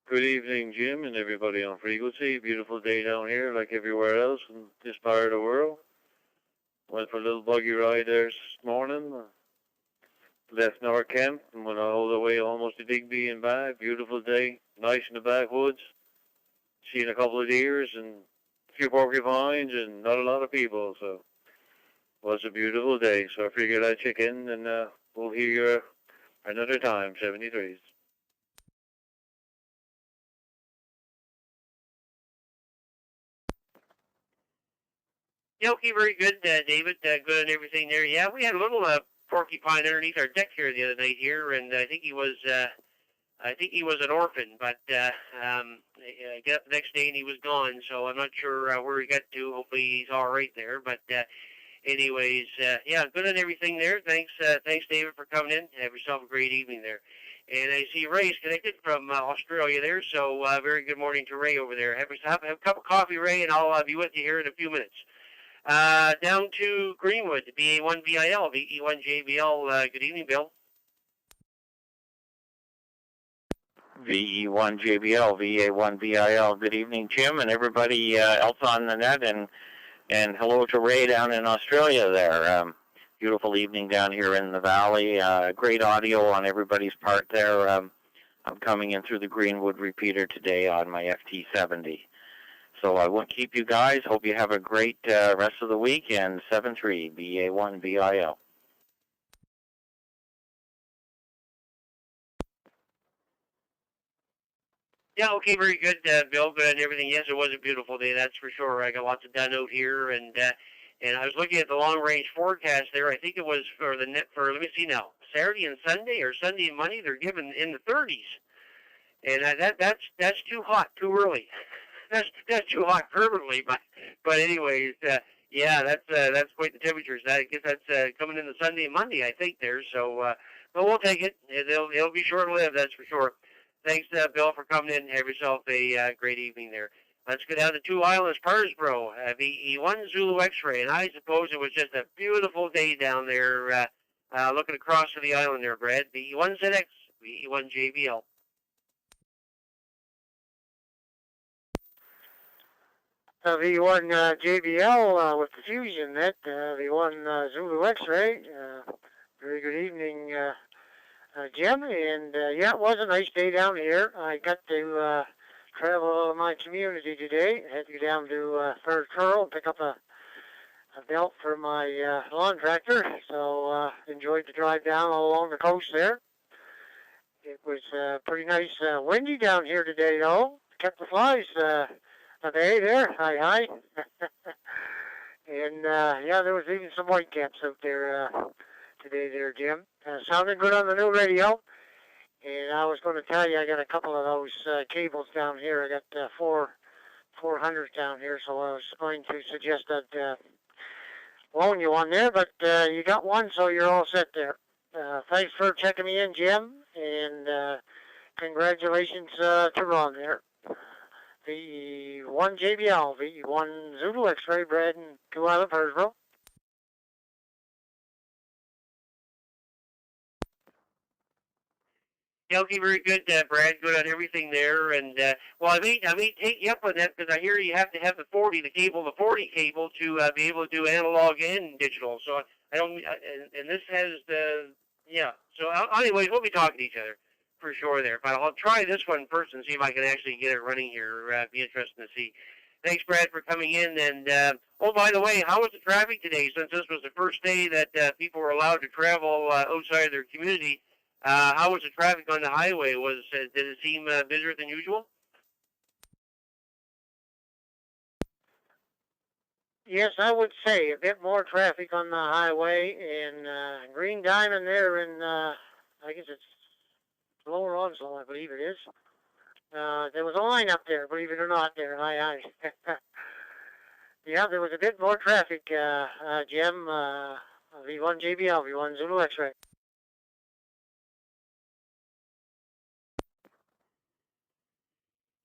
Good evening, Jim, and everybody on frequency. Beautiful day down here, like everywhere else in this part of the world. Went for a little buggy ride there this morning. Left North Kemp and went all the way almost to Digby and back. Beautiful day, nice in the backwoods. Seen a couple of deers and a few porcupines and not a lot of people, so it was a beautiful day. So I figured I'd check in and we'll hear you another time, 73s. Yeah, okay, very good, David. Good and everything there. Yeah, we had a little porcupine underneath our deck here the other night here, and I think he was an orphan, but I got up the next day and he was gone. So I'm not sure where he got to. Hopefully he's all right there. But anyways, yeah, good and everything there. Thanks, David, for coming in. Have yourself a great evening there. And I see Ray's connected from Australia there. So very good morning to Ray over there. Have a cup of coffee, Ray, and I'll be with you here in a few minutes. Down to Greenwood, BA1 VIL, VE1 JBL. Good evening, Bill. VE1 JBL, VA1 VIL. Good evening, Jim, and everybody else on the net, and hello to Ray down in Australia there. Beautiful evening down here in the valley. Great audio on everybody's part there. I'm coming in through the Greenwood repeater today on my FT70. So I won't keep you guys. Hope you have a great rest of the week, and 7-3, BA1 VIL. Yeah, okay, very good, Bill. Good and everything. Yes, it was a beautiful day, that's for sure. I got lots of done out here, and I was looking at the long range forecast there. I think it was for let me see now, Saturday and Sunday, or Sunday and Monday. They're given in the 30s, and that's too hot, too early. that's too hot permanently. But anyways, yeah, that's quite the temperatures. I guess that's coming in the Sunday and Monday, I think there. So, but we'll take it. It'll be short lived, that's for sure. Thanks, Bill, for coming in. Have yourself a great evening there. Let's go down to Two Islands, Pursboro, VE1 Zulu X-ray, and I suppose it was just a beautiful day down there, looking across to the island there, Brad. VE1 ZX, VE1 JBL. V1 JBL with the Fusion net, V1 Zulu X-ray. Very good evening, Jim, and yeah, it was a nice day down here. I got to travel my community today. Had to go down to First Curl and pick up a belt for my lawn tractor. So enjoyed the drive down all along the coast there. It was pretty nice, windy down here today, though. Kept the flies at bay there. Hi. And yeah, there was even some whitecaps out there today there, Jim. Sounded good on the new radio. And I was going to tell you, I got a couple of those cables down here. I got 400s down here, so I was going to suggest that loan you one there, but you got one, so you're all set there. Thanks for checking me in, Jim, and congratulations to Ron there. The one JBL, the one Zulu X-ray, Brad, and Two Island Pursboro. Yeah, okay, very good, Brad. Good on everything there. And well, I may take you up on that because I hear you have to have the 40 cable to be able to do analog and digital. So I don't, and this has the yeah. So anyways, we'll be talking to each other for sure there. But I'll try this one first and see if I can actually get it running here. Be interesting to see. Thanks, Brad, for coming in. And oh, by the way, how was the traffic today? Since this was the first day that people were allowed to travel outside of their community. How was the traffic on the highway? Did it seem busier than usual? Yes, I would say a bit more traffic on the highway in Green Diamond there in, I guess it's Lower Onslow, I believe it is. There was a line up there, believe it or not, there. Yeah, there was a bit more traffic, Jim. V1 JBL, V1 Zulu X-Ray.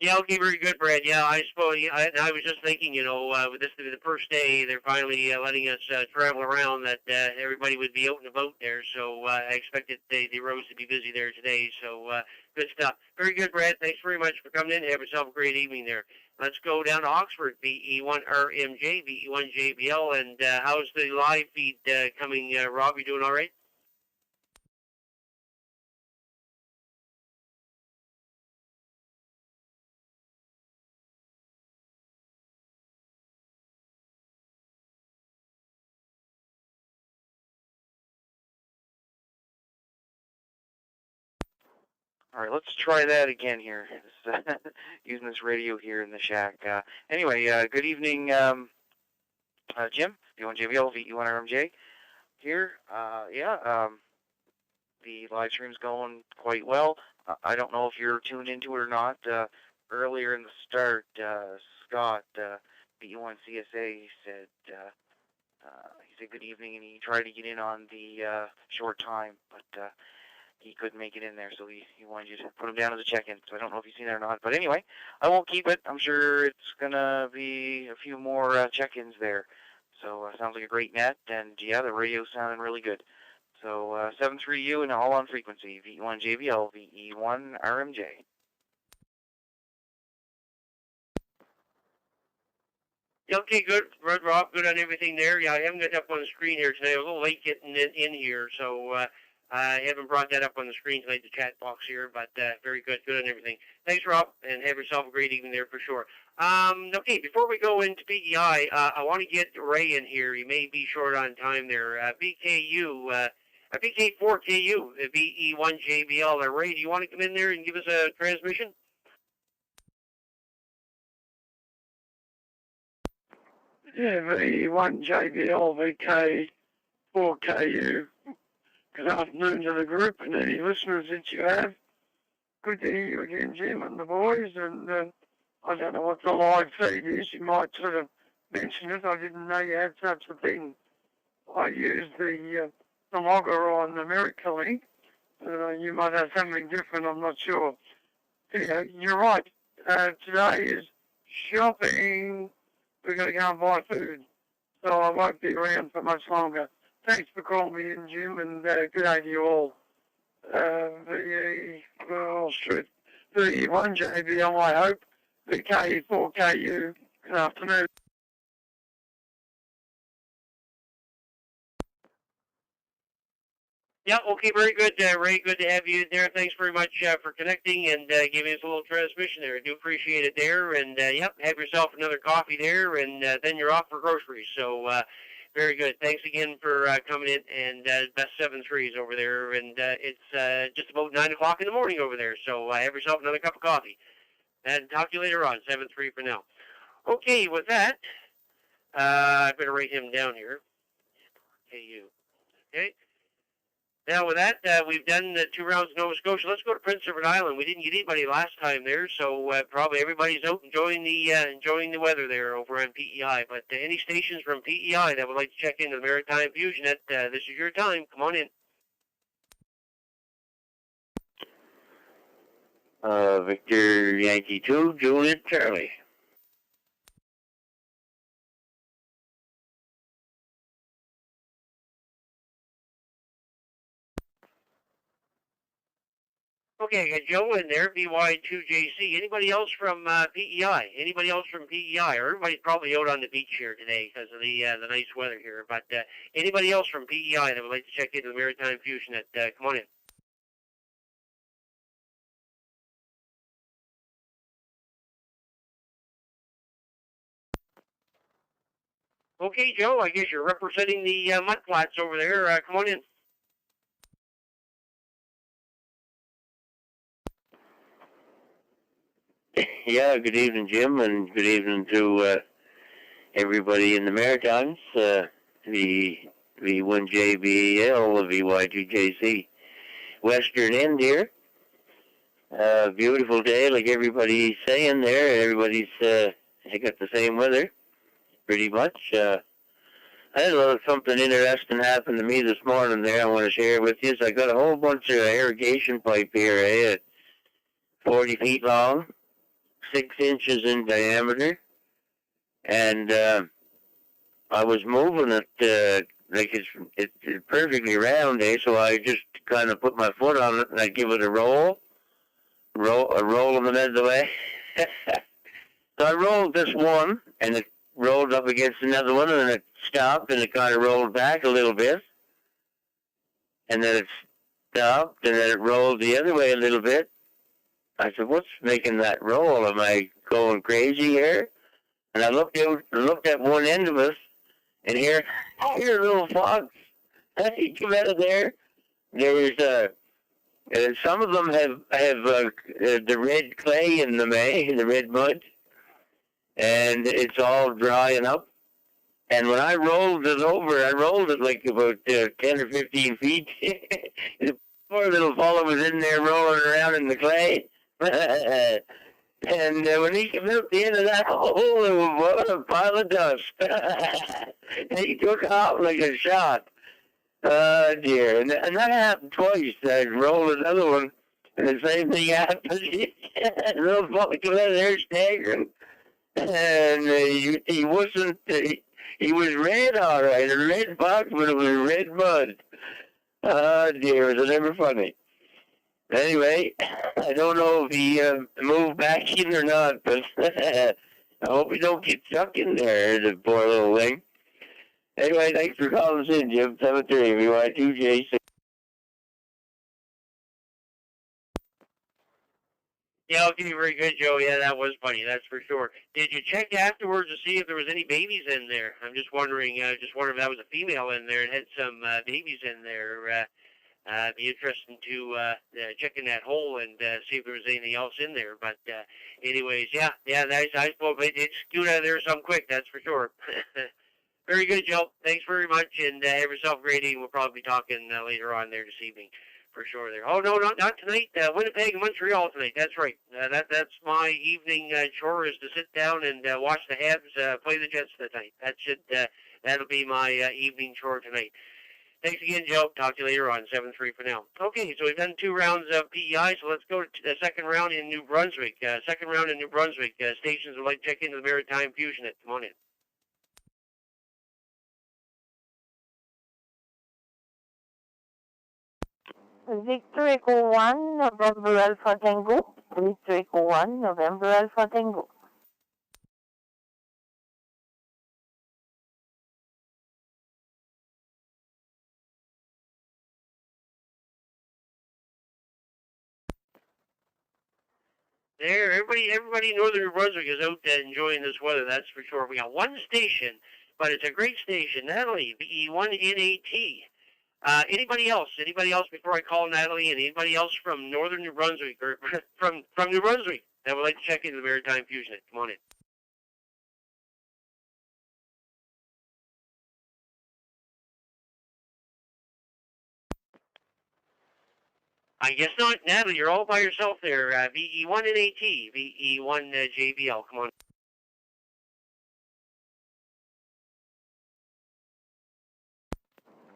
Yeah, okay, very good, Brad. Yeah, I suppose. Yeah, I was just thinking, with this to be the first day, they're finally letting us travel around. That everybody would be out and about there. So I expected the roads to be busy there today. So good stuff. Very good, Brad. Thanks very much for coming in. Have yourself a great evening there. Let's go down to Oxford, VE1RMJ, VE1JBL, and how's the live feed coming? Rob, you doing all right? All right, let's try that again here. Using this radio here in the shack. Anyway, good evening, Jim. V1JBL, VE1RMJ here. The live stream's going quite well. I don't know if you're tuned into it or not. Earlier in the start, Scott, VE1CSA, said he said good evening, and he tried to get in on the short time, but he couldn't make it in there, so he wanted you to put him down as a check-in. So I don't know if you've seen that or not. But anyway, I won't keep it. I'm sure it's going to be a few more check-ins there. So sounds like a great net, and yeah, the radio's sounding really good. So 73U and all on frequency, V1JBL, VE1RMJ. Yeah, okay, good. Rob, good on everything there. Yeah, I haven't got up on the screen here today. I was a little late getting in here, so I haven't brought that up on the screen tonight, the chat box here, but very good. Good on everything. Thanks, Rob, and have yourself a great evening there for sure. Okay, before we go into PEI, I want to get Ray in here. He may be short on time there. BKU, BK4KU, VE1JBL. Ray, do you want to come in there and give us a transmission? Yeah, V1JBL, VK4KU. Good afternoon to the group and any listeners that you have. Good to hear you again, Jim and the boys. And I don't know what the live feed is. You might sort of mention it. I didn't know you had such a thing. I used the logger on America Link. You might have something different, I'm not sure. Yeah, you're right. Today is shopping. We're going to go and buy food. So I won't be around for much longer. Thanks for calling me in, Jim, and good day to you all. VE1JBL, I hope. VK4KU. Good afternoon. Yeah, okay, very good, Ray. Good to have you there. Thanks very much for connecting and giving us a little transmission there. I do appreciate it there. And, yep, have yourself another coffee there, and then you're off for groceries. So, very good. Thanks again for coming in, and best 7-3s over there. And it's just about 9 o'clock in the morning over there. So have yourself another cup of coffee. And talk to you later on, 7-3 for now. Okay, with that, I better write him down here. KU. Okay. Now, with that, we've done the 2 rounds of Nova Scotia. Let's go to Prince Edward Island. We didn't get anybody last time there, so probably everybody's out enjoying the weather there over on PEI. But any stations from PEI that would like to check into the Maritime Fusion, this is your time. Come on in. Victor Yankee 2, Juliet Charlie. Okay, I got Joe in there, VY2JC. Anybody else from PEI? Anybody else from PEI? Or everybody's probably out on the beach here today because of the nice weather here. But anybody else from PEI that would like to check into the Maritime Fusion? Come on in. Okay, Joe, I guess you're representing the mud flats over there. Come on in. Yeah, good evening, Jim, and good evening to everybody in the Maritimes. The V1JBL, the VY2JC Western End here. Beautiful day, like everybody's saying there. Everybody's got the same weather, pretty much. I had a little something interesting happen to me this morning there I want to share with you. So I got a whole bunch of irrigation pipe here, at 40 feet long, 6 inches in diameter, and I was moving it like it's perfectly round, so I just kind of put my foot on it and I give it a roll them out of the way. So I rolled this one, and it rolled up against another one, and then it stopped, and it kind of rolled back a little bit, and then it stopped, and then it rolled the other way a little bit. I said, "What's making that roll? Am I going crazy here?" And I looked at one end of us, and here a little fox. He came out of there. There was some of them have the red clay in them, the red mud, and it's all drying up. And when I rolled it over, I rolled it like about 10 or 15 feet. The poor little fellow was in there rolling around in the clay. And when he came out the end of that hole, it was a pile of dust. And he took off like a shot. Oh, dear. And that happened twice. I rolled another one, and the same thing happened. The little fellow came out of there staggering. And he wasn't... he was red, all right. A red box, but it was red mud. Oh, dear. Was it ever funny? Anyway, I don't know if he moved back in or not, but I hope he don't get stuck in there, the poor little thing. Anyway, thanks for calling us in, Jim. 730 VY2J6. Yeah, okay, very good, Joe. Yeah, that was funny, that's for sure. Did you check afterwards to see if there was any babies in there? I'm just wondering if that was a female in there and had some babies in there. It'd be interesting to check in that hole and see if there was anything else in there. But anyways, yeah, nice. I suppose it's scoot out of there some quick, that's for sure. Very good, Joe. Thanks very much, and have yourself a great evening. We'll probably be talking later on there this evening, for sure. There. Oh no, not tonight. Winnipeg and Montreal tonight. That's right. That's my evening chore is to sit down and watch the Habs play the Jets tonight. That'll be my evening chore tonight. Thanks again, Joe. Talk to you later on. 7-3 for now. Okay, so we've done 2 rounds of PEI, so let's go to the second round in New Brunswick. Second round in New Brunswick. Stations would like to check into the Maritime Fusion. Come on in. Victor Echo 1, November Alpha Tango. Victor Echo 1, November Alpha Tango. There, everybody in northern New Brunswick is out enjoying this weather, that's for sure. We got one station, but it's a great station, Natalie, VE1NAT. Anybody else? Anybody else before I call Natalie? And anybody else from northern New Brunswick or from New Brunswick that would like to check into the Maritime Fusion? Come on in. I guess not, Natalie. You're all by yourself there. VE1NAT, VE1JBL. Come on.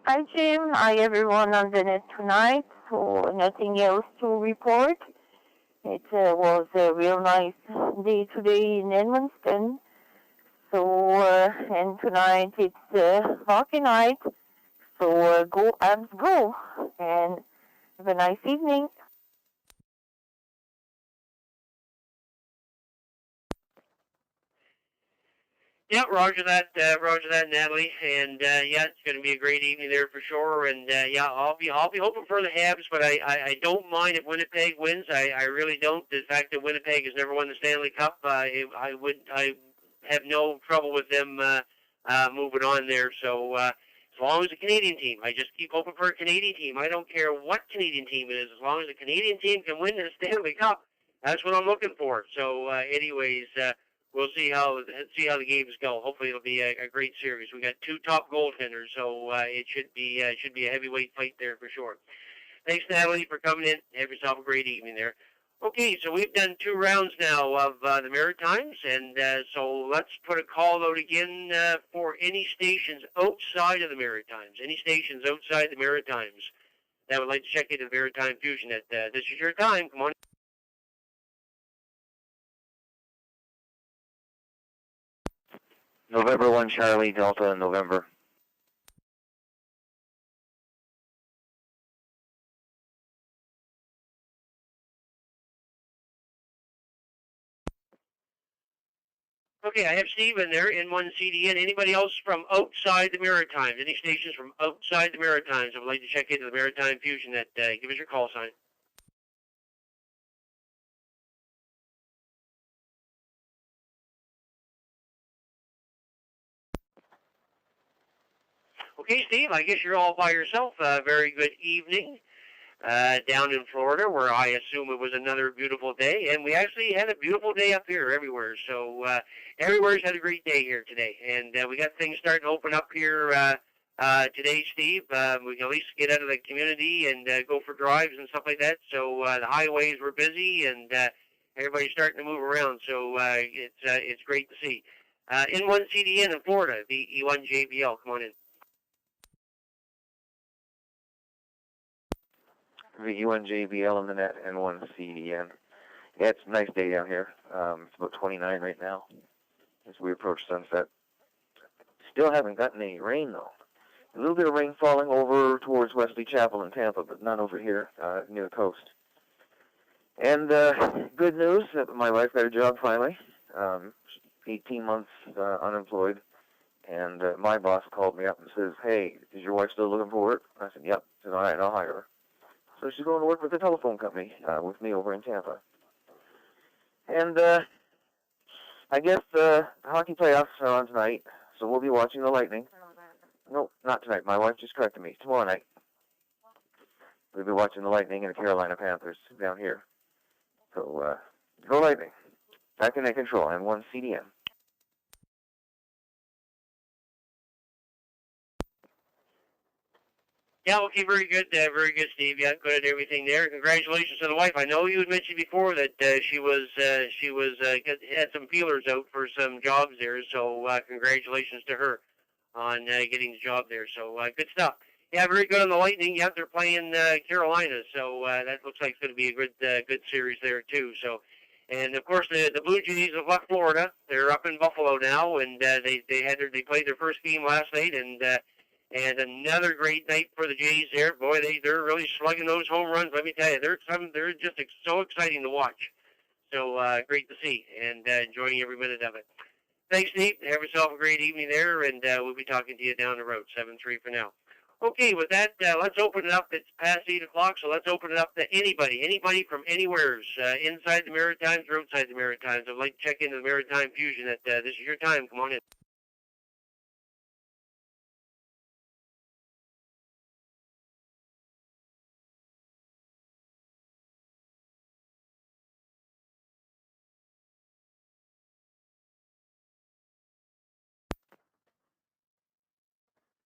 Hi, Jim. Hi, everyone on the net tonight. So, nothing else to report. It was a real nice day today in Edmonton. So, and tonight it's hockey night. So, go Abs go. And have a nice evening. Yeah, Roger that, Natalie. And yeah, it's going to be a great evening there for sure. And yeah, I'll be hoping for the Habs, but I don't mind if Winnipeg wins. I really don't. The fact that Winnipeg has never won the Stanley Cup, I have no trouble with them moving on there. So as long as a Canadian team, I just keep hoping for a Canadian team. I don't care what Canadian team it is, as long as a Canadian team can win the Stanley Cup. That's what I'm looking for. So, anyways. We'll see how the games go. Hopefully, it'll be a great series. We got two top goaltenders, so it should be a heavyweight fight there for sure. Thanks, Natalie, for coming in. Have yourself a great evening there. Okay, so we've done 2 rounds now of the Maritimes, and so let's put a call out again for any stations outside of the Maritimes. Any stations outside the Maritimes that would like to check into the Maritime Fusion. This is your time. Come on. November 1 Charlie Delta November. Okay, I have Steve in there, N1CDN. Anybody else from outside the Maritimes? Any stations from outside the Maritimes that would like to check into the Maritime Fusion? Give us your call sign. Okay, Steve, I guess you're all by yourself. Very good evening down in Florida, where I assume it was another beautiful day. And we actually had a beautiful day up here everywhere. So everywhere's had a great day here today. And we got things starting to open up here today, Steve. We can at least get out of the community and go for drives and stuff like that. So the highways were busy, and everybody's starting to move around. So it's great to see. N1CDN in Florida, the E1JBL. Come on in. VE1JBL in the net and 1CDN. Yeah, it's a nice day down here. It's about 29 right now as we approach sunset. Still haven't gotten any rain, though. A little bit of rain falling over towards Wesley Chapel in Tampa, but none over here near the coast. And good news that my wife got a job finally. 18 months unemployed. And my boss called me up and says, "Hey, is your wife still looking for work?" I said, "Yep." He said, "All right, I'll hire her." So she's going to work with the telephone company with me over in Tampa. And I guess the hockey playoffs are on tonight, so we'll be watching the Lightning. No, not tonight. My wife just corrected me. Tomorrow night. We'll be watching the Lightning and the Carolina Panthers down here. So go Lightning. Back in control. And 1CDN. Yeah, okay, very good, Steve. Yeah, good at everything there. Congratulations to the wife. I know you had mentioned before that she had some feelers out for some jobs there. So congratulations to her on getting the job there. So good stuff. Yeah, very good on the Lightning. Yeah, they're playing Carolina, so that looks like it's going to be a good series there too. So, and of course the Blue Jays have left Florida. They're up in Buffalo now, and they played their first game last night, and another great night for the Jays there. Boy, they're really slugging those home runs. Let me tell you, they're just so exciting to watch. So great to see, and enjoying every minute of it. Thanks, Steve. Have yourself a great evening there, and we'll be talking to you down the road. 7-3 for now. Okay, with that, let's open it up. It's past 8 o'clock, so let's open it up to anybody from anywhere, inside the Maritimes or outside the Maritimes. I'd like to check into the Maritime Fusion. This is your time. Come on in.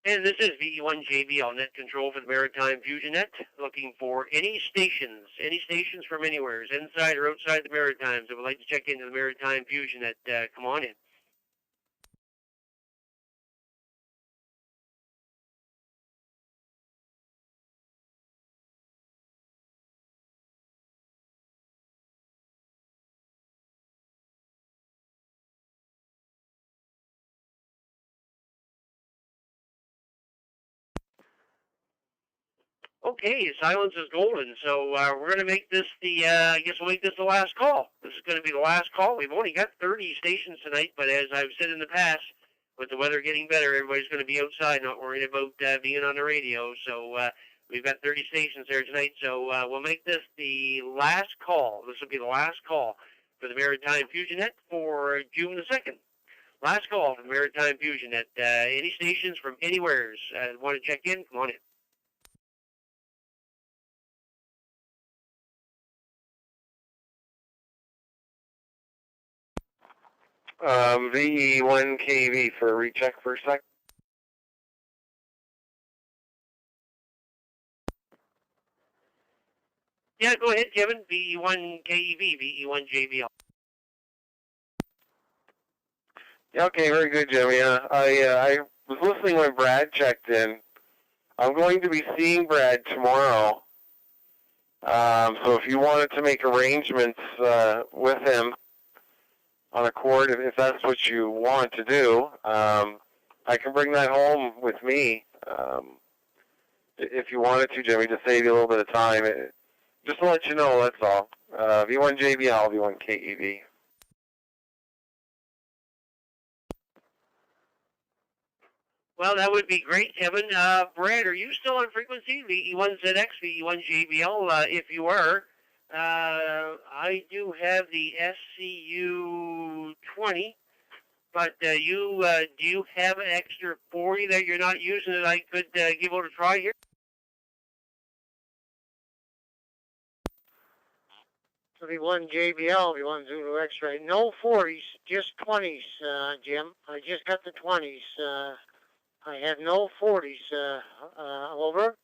And this is VE1JBL Net Control for the Maritime Fusion Net, looking for any stations from anywhere, inside or outside the Maritimes that would like to check into the Maritime Fusion Net. Come on in. Okay, silence is golden. So we're going to make this I guess we'll make this the last call. This is going to be the last call. We've only got 30 stations tonight, but as I've said in the past, with the weather getting better, everybody's going to be outside, not worrying about being on the radio. So we've got 30 stations there tonight. So we'll make this the last call. This will be the last call for the Maritime Fusion Net for June the 2nd. Last call for the Maritime Fusion Net. Any stations from anywhere want to check in? Come on in. VE1KV for a recheck for a sec. Yeah, go ahead, Kevin. VE1KEV, VE1JBL. Yeah, okay, very good, Jimmy. I was listening when Brad checked in. I'm going to be seeing Brad tomorrow. So if you wanted to make arrangements with him on a cord, if that's what you want to do, I can bring that home with me. If you wanted to, Jimmy, to save you a little bit of time. Just to let you know, that's all. V1JBL, V1KEV. Well, that would be great, Kevin. Brad, are you still on frequency? VE1ZX, VE1JBL. If you are, I do have the SCU-20, but do you have an extra 40 that you're not using that I could give out a try here? V1JBL, V1 Zulu X-ray. No 40s, just 20s, Jim. I just got the 20s. I have no 40s. Over.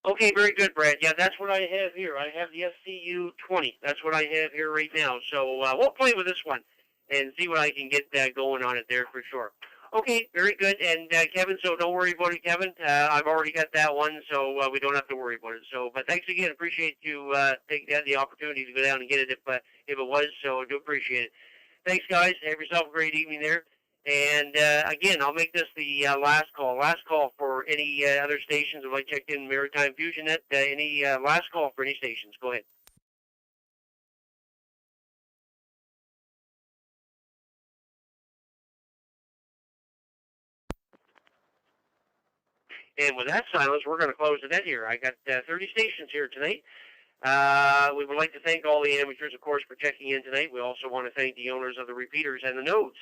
Okay, very good, Brad. Yeah, that's what I have here. I have the SCU-20. That's what I have here right now. So we'll play with this one and see what I can get going on it there for sure. Okay, very good. And Kevin, so don't worry about it, Kevin. I've already got that one, so we don't have to worry about it. So, but thanks again. Appreciate you taking the opportunity to go down and get it if it was. So I do appreciate it. Thanks, guys. Have yourself a great evening there. And again, I'll make this the last call. Last call for any other stations. If I checked in Maritime Fusion Net, any last call for any stations. Go ahead. And with that silence, we're going to close the net here. I got 30 stations here tonight. We would like to thank all the amateurs, of course, for checking in tonight. We also want to thank the owners of the repeaters and the nodes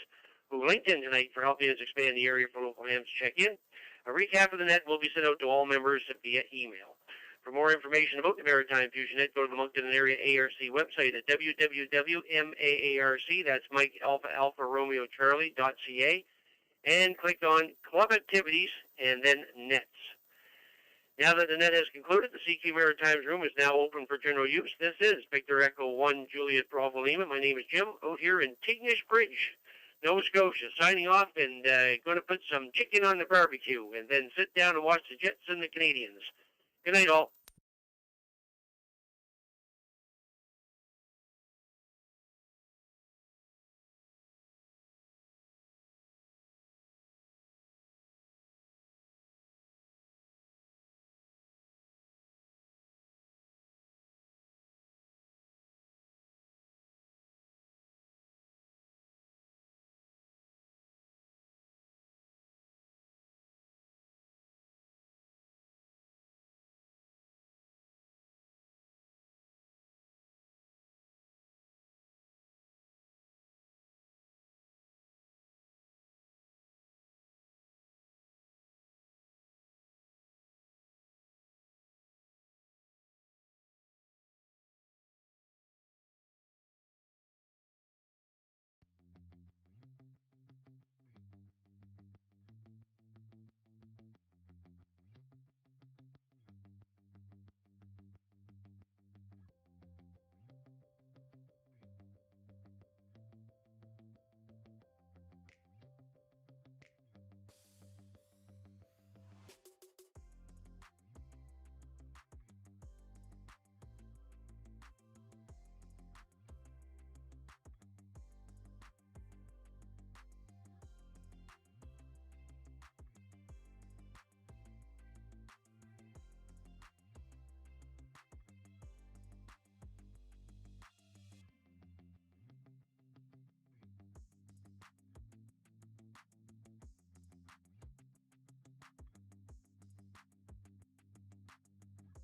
who linked in tonight for helping us expand the area for local hams to check in. A recap of the net will be sent out to all members via email. For more information about the Maritime Fusion Net, go to the Moncton Area ARC website at www.maarc, that's Mike Alpha Alpha Romeo Charlie.ca, and click on Club Activities and then Nets. Now that the net has concluded, the CQ Maritimes room is now open for general use. This is Victor Echo 1 Juliet Bravo Lima. My name is Jim, out here in Tignish Bridge, Nova Scotia, signing off and going to put some chicken on the barbecue and then sit down and watch the Jets and the Canadians. Good night, all.